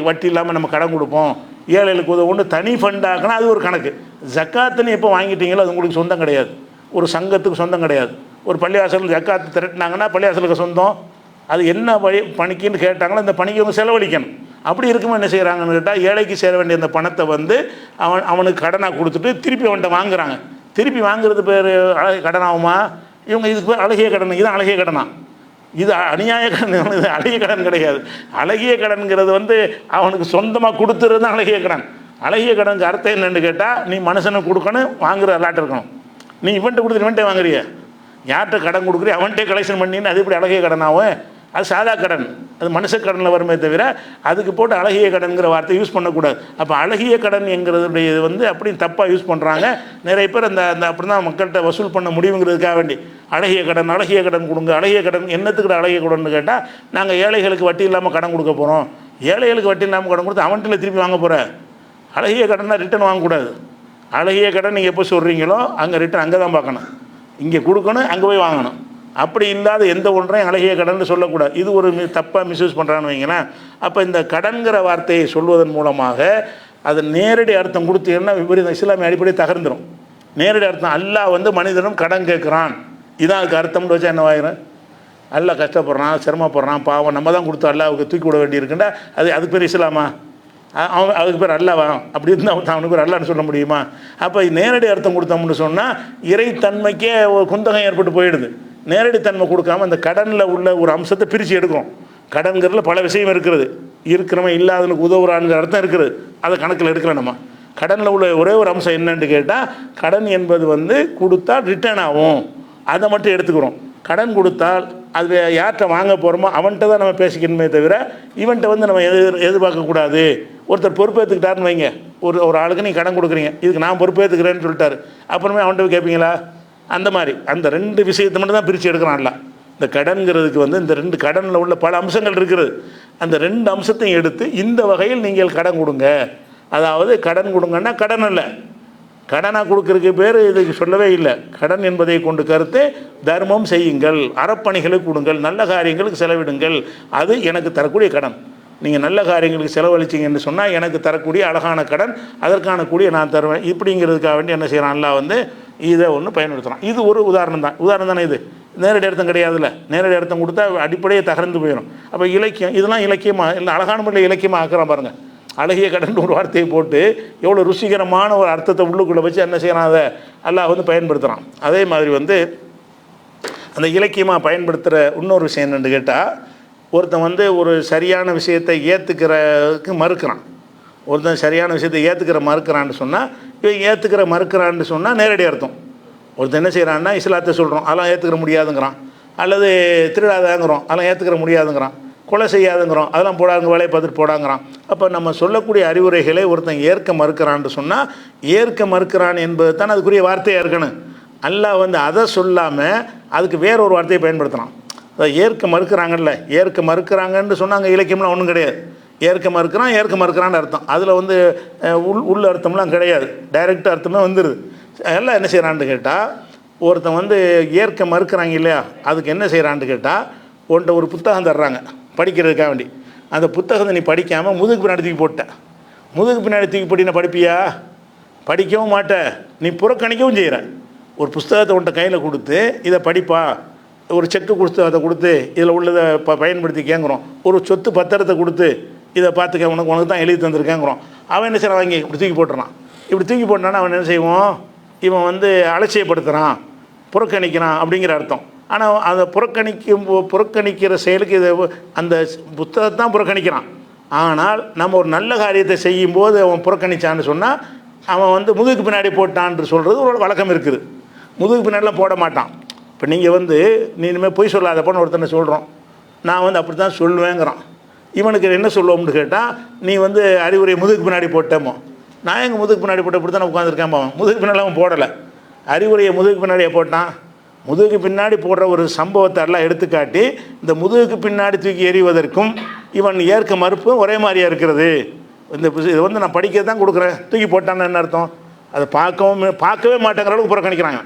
வட்டி இல்லாமல் நம்ம கடன் கொடுப்போம், ஏழைகளுக்கு உதவுன்னு தனி ஃபண்டாக்குனா அது ஒரு கணக்கு. ஜக்காத்துன்னு எப்போ வாங்கிட்டீங்களோ அது உங்களுக்கு சொந்தம் கிடையாது, ஒரு சங்கத்துக்கு சொந்தம் கிடையாது. ஒரு பள்ளிவாசல் ஜக்காத்து திரட்டினாங்கன்னா பள்ளிவாசலுக்கு சொந்தம். அது என்ன பணிக்குன்னு கேட்டாங்களோ அந்த பணிக்கு அவங்க செலவழிக்கணும். அப்படி இருக்கும்போது என்ன செய்கிறாங்கன்னு கேட்டால், ஏழைக்கு சேர வேண்டிய அந்த பணத்தை வந்து அவனுக்கு கடனாக கொடுத்துட்டு திருப்பி அவன்கிட்ட வாங்குறாங்க. திருப்பி வாங்குறது பேர் அழகிய கடனாகுமா? இவங்க இதுக்கு பேர் அழகிய கடன். இதுதான் அழகிய கடனா? இது அநியாய கடன். இது அழகிய கடன் கிடையாது. அழகிய கடன்கிறது வந்து அவனுக்கு சொந்தமாக கொடுத்துறது தான் அழகிய கடன். அழகிய கடனுக்கு அர்த்தம் என்னென்னு கேட்டால், நீ மனுஷனுக்கு கொடுக்கணும், வாங்குற அல்லாட்ட இருக்கணும். நீ இவன்ட்ட கொடுத்துட்டு இவன்ட்டே வாங்குறிய, யார்கிட்ட கடன் கொடுக்குறிய அவன்கிட்டே கலெக்ஷன் பண்ணின்னு அது எப்படி அழகிய கடனாகும்? அது சாதா கடன், அது மனுஷ கடனில் வருமே தவிர அதுக்கு போட்டு அழகிய கடன்கிற வார்த்தை யூஸ் பண்ணக்கூடாது. அப்போ அழகிய கடன் என்கிறதுடைய வந்து அப்படி தப்பாக யூஸ் பண்ணுறாங்க நிறைய பேர். அந்த அப்படி தான் மக்கள்கிட்ட வசூல் பண்ண முடியுங்கிறதுக்காக வேண்டி அழகிய கடன் கொடுங்க. அழகிய கடன் என்னத்துக்கு அழகிய கடன்னு கேட்டால், நாங்கள் ஏழைகளுக்கு வட்டி இல்லாமல் கடன் கொடுக்க போகிறோம். ஏழைகளுக்கு வட்டி இல்லாமல் கடன் கொடுத்து அவன்கிட்ட திருப்பி வாங்க போகிற. அழகிய கடன்னா ரிட்டன் வாங்கக்கூடாது. அழகிய கடன் நீங்கள் எப்போ சொல்கிறீங்களோ அங்கே ரிட்டன் அங்கே தான் பார்க்கணும், இங்கே கொடுக்கணும், அங்கே போய் வாங்கணும். அப்படி இல்லாத எந்த ஒன்றையும் அழகிய கடன் சொல்லக்கூடாது. இது ஒரு தப்பாக மிஸ்யூஸ் பண்ணுறான்னு வைங்களேன். அப்போ இந்த கடன்கிற வார்த்தையை சொல்வதன் மூலமாக அது நேரடி அர்த்தம் கொடுத்தீங்கன்னா விபரீதம் இஸ்லாமிய அடிப்படையை தகர்ந்துடும். நேரடி அர்த்தம் அல்லாஹ் வந்து மனிதனும் கடன் கேட்குறான், இதான் அதுக்கு அர்த்தம்னு வச்சா என்னவாயிரும்? அல்லாஹ் கஷ்டப்படுறான், சிரமப்படுறான், பாவம், நம்ம தான் கொடுத்தோம், அல்லாஹ்வுக்கு தூக்கி விட வேண்டியிருக்குண்டா அதுக்கு பேர் இஸ்லாமா? அவன் அதுக்கு பேர் அல்லாவா? அப்படி இருந்தால் அவனுக்கு பேர் அல்லான்னு சொல்ல முடியுமா? அப்போ நேரடி அர்த்தம் கொடுத்தோம்னு சொன்னால் இறைத்தன்மைக்கே ஒரு குந்தகம் ஏற்பட்டு போயிடுது. நேரடி தன்மை கொடுக்காம அந்த கடனில் உள்ள ஒரு அம்சத்தை பிரித்து எடுக்கிறோம். கடன்கிறதுல பல விஷயம் இருக்கிறவன் இல்லாதவனுக்கு உதவுறான்ங்கிற அர்த்தம் இருக்குது, அதை கணக்கில் எடுக்கல. நம்ம கடனில் உள்ள ஒரே ஒரு அம்சம் என்னன்னு கேட்டால், கடன் என்பது வந்து கொடுத்தால் ரிட்டர்ன் ஆகும், அதை மட்டும் எடுத்துக்கிறோம். கடன் கொடுத்தால் அது யார்கிட்ட வாங்க போகிறோமோ அவன்கிட்ட தான் நம்ம பேசிக்கணுமே தவிர இவன்கிட்ட வந்து நம்ம எதிர்பார்க்கக்கூடாது. ஒருத்தர் பொறுப்பேற்றுக்கிட்டாருன்னு வைங்க, ஒரு ஆளுக்கு நீங்கள் கடன் கொடுக்குறீங்க, இதுக்கு நான் பொறுப்பேற்றுக்கிறேன்னு சொல்லிட்டாரு, அப்புறமே அவன்கிட்ட கேட்பீங்களா? அந்த மாதிரி அந்த ரெண்டு விஷயத்தை மட்டும் தான் பிரித்து எடுக்கிறான்ல. இந்த கடன்கிறதுக்கு வந்து இந்த ரெண்டு கடனில் உள்ள பல அம்சங்கள் இருக்கிறது. அந்த ரெண்டு அம்சத்தையும் எடுத்து இந்த வகையில் நீங்கள் கடன் கொடுங்க. அதாவது கடன் கொடுங்கன்னா கடன் இல்லை, கடனாக கொடுக்கறதுக்கு பேர் இதுக்கு சொல்லவே இல்லை. கடன் என்பதை கொண்டு கருத்து தர்மம் செய்யுங்கள், அறப்பணிகளுக்கு கொடுங்கள், நல்ல காரியங்களுக்கு செலவிடுங்கள், அது எனக்கு தரக்கூடிய கடன். நீங்கள் நல்ல காரியங்களுக்கு செலவழிச்சிங்கன்னு சொன்னால் எனக்கு தரக்கூடிய அழகான கடன், அதற்கான கூடிய நான் தருவேன். இப்படிங்கிறதுக்காக வேண்டி என்ன செய்கிறான் அல்லாஹ் வந்து இதை ஒன்று பயன்படுத்துகிறான். இது ஒரு உதாரணம் தானே. இது நேரடி அர்த்தம் கிடையாதுல்ல. நேரடி அர்த்தம் கொடுத்தா அடிப்படையே தகர்ந்து போயிடும். அப்போ இலக்கியம் இதெல்லாம் இலக்கியமாக இல்லை, அழகான முறையில் இலக்கியமாக ஆக்குறான் பாருங்கள். அழகிய கடன் ஒரு வார்த்தையை போட்டு எவ்வளோ ருசிகரமான ஒரு அர்த்தத்தை உள்ளுக்குள்ளே வச்சு என்ன செய்யறான், அதை அல்லாஹ் வந்து பயன்படுத்துகிறான். அதே மாதிரி வந்து அந்த இலக்கியமாக பயன்படுத்துகிற இன்னொரு விஷயம் என்னென்னு கேட்டால், ஒருத்தன் வந்து ஒரு சரியான விஷயத்தை ஏற்றுக்கிறதுக்கு மறுக்கிறான். ஒருத்தன் சரியான விஷயத்தை மறுக்கிறான்னு சொன்னால், இவன் மறுக்கிறான்னு சொன்னால் நேரடி அர்த்தம். ஒருத்தன் என்ன செய்கிறான்னா, இஸ்லாத்தை சொல்கிறோம், அதெல்லாம் ஏற்றுக்கிற முடியாதுங்கிறான். அல்லது திருடாதாங்கிறோம், அதெல்லாம் ஏற்றுக்கிற முடியாதுங்கிறான். கொலை செய்யாதுங்கிறோம், அதெல்லாம் போடாங்க, வேலையை பார்த்துட்டு போடாங்கிறான். அப்போ நம்ம சொல்லக்கூடிய அறிவுரைகளை ஒருத்தன் ஏற்க மறுக்கிறான்னு சொன்னால், ஏற்க மறுக்கிறான் என்பது தான் அதுக்குரிய வார்த்தையாக இருக்கணும். அல்லாஹ் வந்து அதை சொல்லாமல் அதுக்கு வேற ஒரு வார்த்தையை பயன்படுத்துகிறான். அதை ஏற்க மறுக்கிறாங்கல்ல, ஏற்க மறுக்கிறாங்கன்னு சொன்னாங்க, இலக்கியம்லாம் ஒன்றும் கிடையாது. ஏற்க மறுக்கிறான்னு அர்த்தம். அதில் வந்து உள்ள அர்த்தம்லாம் கிடையாது, டைரெக்ட் அர்த்தமே வந்துடுது. எல்லாம் என்ன செய்கிறான்னு கேட்டால், ஒருத்தன் வந்து ஏற்க மறுக்கிறாங்க இல்லையா, அதுக்கு என்ன செய்கிறான்னு கேட்டால், உன்ட்ட ஒரு புத்தகம் தர்றாங்க படிக்கிறதுக்காக வேண்டி. அந்த புத்தகத்தை நீ படிக்காமல் முதுகு பின்னாடி தூக்கி போட்டேன். முதுகு பின்னாடி தூக்கி போட்டினா படிப்பியா? படிக்கவும் மாட்டேன், நீ புறக்கணிக்கவும் செய்கிற. ஒரு புஸ்தகத்தை உன்ட்ட கையில் கொடுத்து இதை படிப்பா, ஒரு செக்கு புஸ்தகத்தை கொடுத்து இதில் உள்ளதை பயன்படுத்தி கேட்குறோம், ஒரு சொத்து பத்திரத்தை கொடுத்து இதை பார்த்துக்க, உனக்கு தான் எழுதி தந்துருக்கேங்கிறோம். அவன் என்ன செய்கிறான், வாங்கி இப்படி தூக்கி போட்டுறான். இப்படி தூக்கி போட்டானா அவன் என்ன செய்வோம், இவன் வந்து அலட்சியப்படுத்துகிறான், புறக்கணிக்கிறான் அப்படிங்கிற அர்த்தம். ஆனால் அதை புறக்கணிக்கிற செயலுக்கு இதை அந்த புத்தகத்தை தான் புறக்கணிக்கிறான். ஆனால் நம்ம ஒரு நல்ல காரியத்தை செய்யும்போது அவன் புறக்கணிச்சான்னு சொன்னால் அவன் வந்து முதுகுக்கு பின்னாடி போட்டான்னு சொல்கிறது ஒரு வழக்கம் இருக்குது. முதுகுக்கு பின்னாடிலாம் போட மாட்டான். இப்போ நீங்கள் வந்து நீ இனிமேல் பொய் சொல்லாதப்போன்னு ஒருத்தனை சொல்கிறோம், நான் வந்து அப்படி தான் சொல்லுவேங்கிறான். இவனுக்கு என்ன சொல்லுவோம்னு கேட்டால், நீ வந்து அறிவுரை முதுகுக்கு பின்னாடி போட்டேமோ. நான் எங்கள் முதுகுக்கு பின்னாடி போட்ட இப்படி தான் உட்காந்துருக்கேன். அவன் முதுகுக்கு பின்னாடி அவன் போடலை, அறிவுரையை முதுகுக்கு பின்னாடியே போட்டான். முதுகுக்கு பின்னாடி போடுற ஒரு சம்பவத்தை எல்லாம் எடுத்துக்காட்டி இந்த முதுகுக்கு பின்னாடி தூக்கி எறிவதற்கும் இவன் ஏற்க மறுப்பும் ஒரே மாதிரியாக இருக்கிறது. இந்த இதை வந்து நான் படிக்கிறது தான் கொடுக்குறேன், தூக்கி போட்டான்னு என்ன அர்த்தம், அதை பார்க்கவே மாட்டேங்கிற அளவுக்கு புறக்கணிக்கிறாங்க.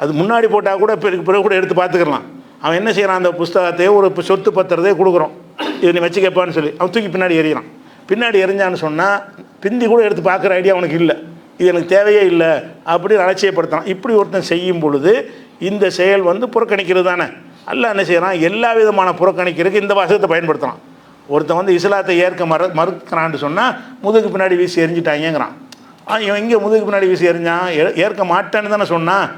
அது முன்னாடி போட்டால் கூட பிறகு கூட எடுத்து பார்த்துக்கலாம். அவன் என்ன செய்கிறான், அந்த புஸ்தகத்தையோ ஒரு சொத்து பத்திரத்தையோ கொடுக்குறோம், இதை நீ வச்சுக்கப்பான்னு சொல்லி அவன் தூக்கி பின்னாடி எறிகிறான். பின்னாடி எறிஞ்சான்னு சொன்னால் பிந்தி கூட எடுத்து பார்க்குற ஐடியா அவனுக்கு இல்லை, இது எனக்கு தேவையே இல்லை அப்படின்னு அலட்சியப்படுத்தான். இப்படி ஒருத்தன் செய்யும் பொழுது இந்த செயல் வந்து புறக்கணிக்கிறது தானே. அல்லாஹ் என்ன செய்கிறான், எல்லா விதமான புறக்கணிக்கிறதுக்கு இந்த வாசகத்தை பயன்படுத்துகிறான். ஒருத்தன் வந்து இஸ்லாத்தை ஏற்க மறுக்கிறான்னு சொன்னால் முதுகுக்கு பின்னாடி வீசி எறிஞ்சிட்டாங்கிறான். இவன் இங்கே முதுகுக்கு பின்னாடி வீசி எறிஞ்சான், ஏற்க மாட்டேன்னு தானே சொன்னான்.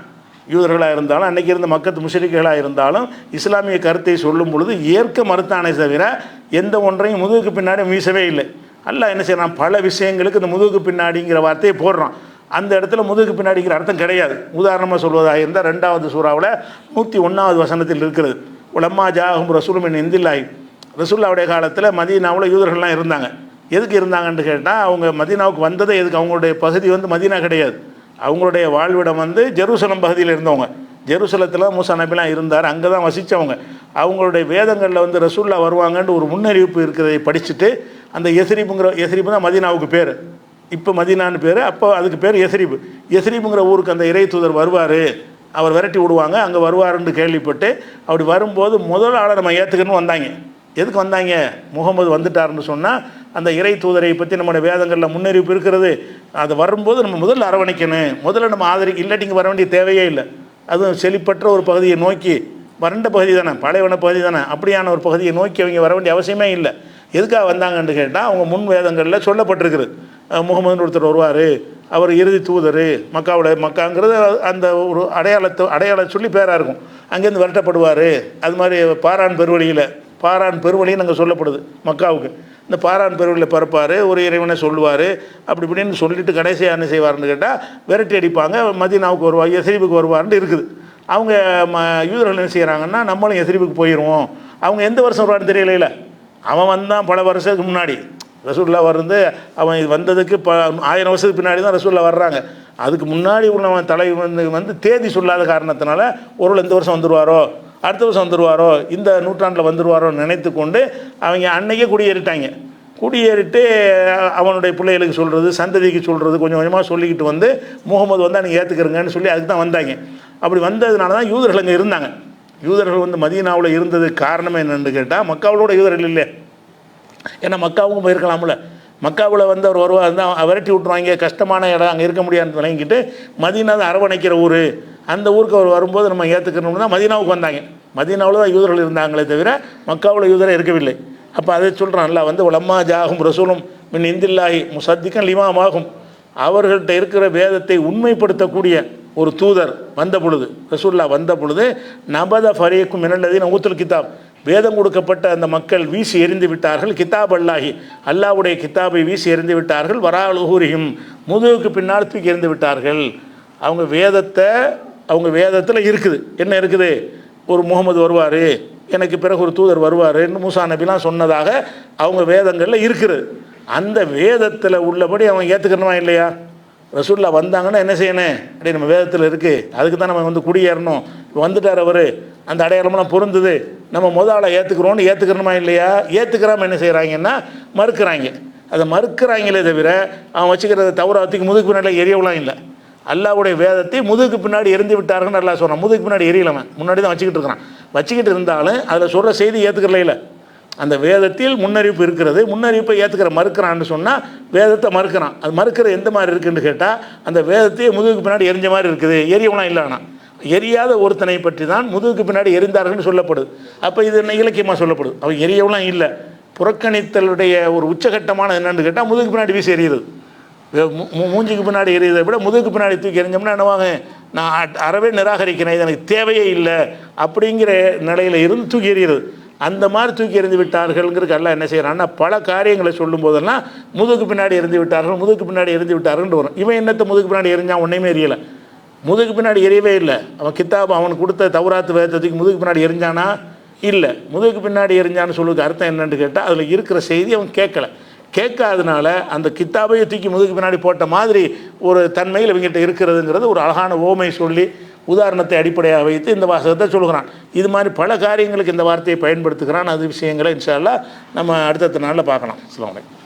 யூதர்களாக இருந்தாலும் அன்றைக்கி இருந்த மக்கத்து முஷ்ரிக்குகளாக இருந்தாலும் இஸ்லாமிய கருத்தை சொல்லும் பொழுது ஏற்க மறுத்தானே தவிர எந்த ஒன்றையும் முதுகுக்கு பின்னாடி வீசவே இல்லை. அல்லாஹ் என்ன செய்யறான், பல விஷயங்களுக்கு இந்த முதுகுக்கு பின்னாடிங்கிற வார்த்தையை போடுறான். அந்த இடத்துல முதுகுக்கு பின்னாடிங்கிற அர்த்தம் கிடையாது. உதாரணமாக சொல்வதாக இருந்தால் 2வது சூறாவில் 101வது வசனத்தில் இருக்கிறது, உலம்மா ஜாஹும் ரசூலும் மின் இந்தில்லாஹி. ரசூலுல்லாஹ்வுடைய காலத்தில் மதீனாவில் யூதர்கள்லாம் இருந்தாங்க. எதுக்கு இருந்தாங்கன்னு கேட்டால், அவங்க மதீனாவுக்கு வந்ததே எதுக்கு, அவங்களுடைய பகுதி வந்து மதீனா கிடையாது, அவங்களுடைய வாழ்விடம் வந்து ஜெருசலம் பகுதியில் இருந்தவங்க. ஜெருசலத்தில் மூசா நபிலாம் இருந்தார், அங்கே தான் வசித்தவங்க. அவங்களுடைய வேதங்களில் வந்து ரசூல்லா வருவாங்கன்னு ஒரு முன்னறிவிப்பு இருக்கிறதை படிச்சுட்டு அந்த எஸ்ரிபுங்கிற தான் மதீனாவுக்கு பேர், இப்போ மதீனான்னு பேர், அப்போ அதுக்கு பேர் எஸ்ரிபுங்கிற ஊருக்கு அந்த இறை தூதர் வருவார், அவர் விரட்டி விடுவாங்க, அங்கே வருவாருன்னு கேள்விப்பட்டு அப்படி வரும்போது முதல் ஆளை நம்ம ஏற்றுக்கணும்னு வந்தாங்க. எதுக்கு வந்தாங்க, முகமது வந்துட்டாருன்னு சொன்னால் அந்த இறை தூதரை பற்றி நம்மளுடைய வேதங்களில் முன்னறிவிப்பு இருக்கிறது, அது வரும்போது நம்ம முதல்ல அரவணைக்கணும், முதல்ல நம்ம இல்லாட்டி இங்கே வர வேண்டிய தேவையே இல்லை. அதுவும் செழிப்பற்ற ஒரு பகுதியை நோக்கி, வறண்ட பகுதி தானே, பாலைவன பகுதி தானே, அப்படியான ஒரு பகுதியை நோக்கி அவங்க வர வேண்டிய அவசியமே இல்லை. எதுக்காக வந்தாங்கன்னு கேட்டால், அவங்க முன் வேதங்களில் சொல்லப்பட்டிருக்குது, முகமதுன்னு ஒருத்தர் வருவார், அவர் இறுதி தூதர், மக்காங்கிறது அந்த ஒரு அடையாளம் சொல்லி பேராக இருக்கும், அங்கேருந்து விரட்டப்படுவார். அது மாதிரி பாரான் பெருவழின்னு அங்கே சொல்லப்படுது மக்காவுக்கு. இந்த பாரான் பெருவழியில் பிறப்பார், ஒரு இறைவனை சொல்லுவார், அப்படி இப்படின்னு சொல்லிட்டு கடைசியாக என்ன செய்வார்னு கேட்டால் விரட்டி அடிப்பாங்க, மதீனாவுக்கு வருவார், எஸ்ரிபுக்கு வருவார்னு இருக்குது. அவங்க யூதர்கள் என்ன செய்கிறாங்கன்னா, நம்மளும் எஸ்ரிபுக்கு போயிடுவோம். அவங்க எந்த வருஷம் வருவார்னு தெரியல, அவன் வந்தான் பல வருஷத்துக்கு முன்னாடி. ரசூல்லா வந்து அவன் வந்ததுக்கு 1000 வருஷத்துக்கு பின்னாடி தான் ரசூல்லா வர்றாங்க. அதுக்கு முன்னாடி உள்ளவன் தலை வந்து தேதி சொல்லாத காரணத்தினால ஒரு இந்த வருஷம் வந்துடுவாரோ, அடுத்த வருஷம் வந்துடுவாரோ, இந்த நூற்றாண்டில் வந்துடுவாரோன்னு நினைத்து கொண்டு அவங்க அன்னைக்கே குடியேறிட்டு அவனுடைய பிள்ளைகளுக்கு சொல்கிறது, சந்ததிக்கு சொல்கிறது, கொஞ்சம் கொஞ்சமாக சொல்லிக்கிட்டு வந்து முகமது வந்து அன்றைக்கி ஏற்றுக்கிறங்கன்னு சொல்லி அதுக்கு தான் வந்தாங்க. அப்படி வந்ததுனால தான் யூதர்கள் அங்கே இருந்தாங்க. யூதர்கள் வந்து மதீனாவில் இருந்ததுக்கு காரணம் என்னென்னு கேட்டால், மக்காவோட யூதர்கள் இல்லை, ஏன்னா மக்காவுக்கும் போயிருக்கலாம்ல. மக்காவில் வந்து அவர் வருவார் இருந்தால் விரட்டி விட்ருவாங்க, கஷ்டமான இடம், அங்கே இருக்க முடியாதுன்னு விளங்கிட்டு மதீனா தான் அரவணைக்கிற ஊர், அந்த ஊருக்கு அவர் வரும்போது நம்ம ஏற்றுக்கணும்னு தான் மதீனாவுக்கு வந்தாங்க. மதீனாவில் தான் யூதர்கள் இருந்தாங்களே தவிர மக்காவில் யூதரை இருக்கவில்லை. அப்போ அதை சொல்கிறான்ல, வந்து உலம்மா ஜாஹும் ரசூலும் மின் இந்தில்லாஹி முசத்திகன் லிமாமாகும், அவர்கள்ட்ட இருக்கிற வேதத்தை உண்மைப்படுத்தக்கூடிய ஒரு தூதர் வந்த பொழுது, ரசூல்லா வந்த பொழுது, நபத ஃபரீக்கும் மினல்லதீன ஊத்துல் கிதாப், வேதம் கொடுக்கப்பட்ட அந்த மக்கள் வீசி எறிந்து விட்டார்கள், கிதாப் அல்லாஹி, அல்லாஹ்வுடைய கிதாபை வீசி எறிந்து விட்டார்கள், வராலுஹூரிஹிம், முதுகுக்கு பின்னால் தூக்கி எறிந்து விட்டார்கள். அவங்க வேதத்தில் இருக்குது, என்ன இருக்குது, ஒரு முகமது வருவார், எனக்கு பிறகு ஒரு தூதர் வருவார்னு மூசா நபிலாம் சொன்னதாக அவங்க வேதங்களில் இருக்குது. அந்த வேதத்தில் உள்ளபடி அவன் ஏற்றுக்கணுமா இல்லையா? ரசூல்லா வந்தாங்கன்னா என்ன செய்யணும், அப்படி நம்ம வேதத்தில் இருக்குது, அதுக்கு தான் நம்ம வந்து குடியேறணும், வந்துட்டார் அவர், அந்த அடையாளமெல்லாம் பொருந்துது, நம்ம முதல்ல ஏற்றுக்கணுமா இல்லையா? ஏற்றுக்கிறாம என்ன செய்கிறாங்கன்னா மறுக்கிறாங்க. அதை மறுக்கிறாங்களே தவிர அவன் வச்சுக்கிறத தௌராத்துக்கு முதுகு பின்னாடி எரியவெல்லாம் இல்லை. அல்லாஹ்வுடைய வேதத்தை முதுகுக்கு பின்னாடி எரிந்து விட்டாருன்னு நல்லா சொல்கிறான். முதுகுக்கு பின்னாடி எரியலவன், முன்னாடி தான் வச்சுக்கிட்டு இருக்கிறான். வச்சுக்கிட்டு இருந்தாலும் அதில் சொல்கிற செய்தி ஏற்றுக்கல. அந்த வேதத்தில் முன்னறிவிப்பு இருக்கிறது, முன்னறிவிப்பை மறுக்கிறான்னு சொன்னால் வேதத்தை மறுக்கிறான். அது மறுக்கிற எந்த மாதிரி இருக்குன்னு கேட்டால் அந்த வேதத்தையே முதுகுக்கு பின்னாடி எரிஞ்ச மாதிரி இருக்குது, எரியவெல்லாம் இல்லை. ஆனால் எரியாத ஒருத்தனை பற்றி தான் முதுகுக்கு பின்னாடி எரிந்தார்கள்னு சொல்லப்படுது. அப்போ இது என்ன இலக்கியமாக சொல்லப்படுது. அவன் எரியவெல்லாம் இல்லை. புறக்கணித்தலுடைய ஒரு உச்சகட்டமான என்னென்னு கேட்டால் முதுகுக்கு பின்னாடி வீசி எறிகிறது. மூஞ்சிக்கு பின்னாடி எறியதை விட முதுகுக்கு பின்னாடி தூக்கி எறிஞ்சோம்னா என்னவாங்க, நான் அறவே நிராகரிக்கிறேன், இது எனக்கு தேவையே இல்லை அப்படிங்கிற நிலையில் இருந்து தூக்கி எறிகிறது. அந்த மாதிரி தூக்கி எறிந்து விட்டார்கள்ங்கிறதுக்கு எல்லாம் என்ன செய்கிறான்னா பல காரியங்களை சொல்லும் போதெல்லாம் முதுகுக்கு பின்னாடி எறிந்து விட்டார்கள், முதுகுக்கு பின்னாடி எறிந்து விட்டார்கள்னு வரும். இவன் என்னத்தை முதுகுக்கு பின்னாடி எரிஞ்சான், ஒன்றையுமே எரியலை. முதுகுக்கு பின்னாடி எரியவே இல்லை. அவன் கித்தாப் அவனுக்கு கொடுத்த தௌராத்து வேதத்துக்கு முதுகுக்கு பின்னாடி எரிஞ்சானா இல்லை. முதுகுக்கு பின்னாடி எரிஞ்சான்னு சொல்லுறதுக்கு அர்த்தம் என்னன்னு கேட்டால் அதில் இருக்கிற செய்தி அவன் கேட்காதனால அந்த கித்தாபையை தூக்கி முதுகுக்கு பின்னாடி போட்ட மாதிரி ஒரு தன்மையில் இவங்ககிட்ட இருக்கிறதுங்கிறது ஒரு அழகான ஓமை சொல்லி உதாரணத்தை அடிப்படையாக வைத்து இந்த வாசகத்தை சொல்கிறான். இது மாதிரி பல காரியங்களுக்கு இந்த வார்த்தையை பயன்படுத்துகிறான். அது விஷயங்களை இன்ஷா அல்லாஹ் நம்ம அடுத்த நாளில் பார்க்கலாம். அஸ்ஸலாமு அலைக்கும்.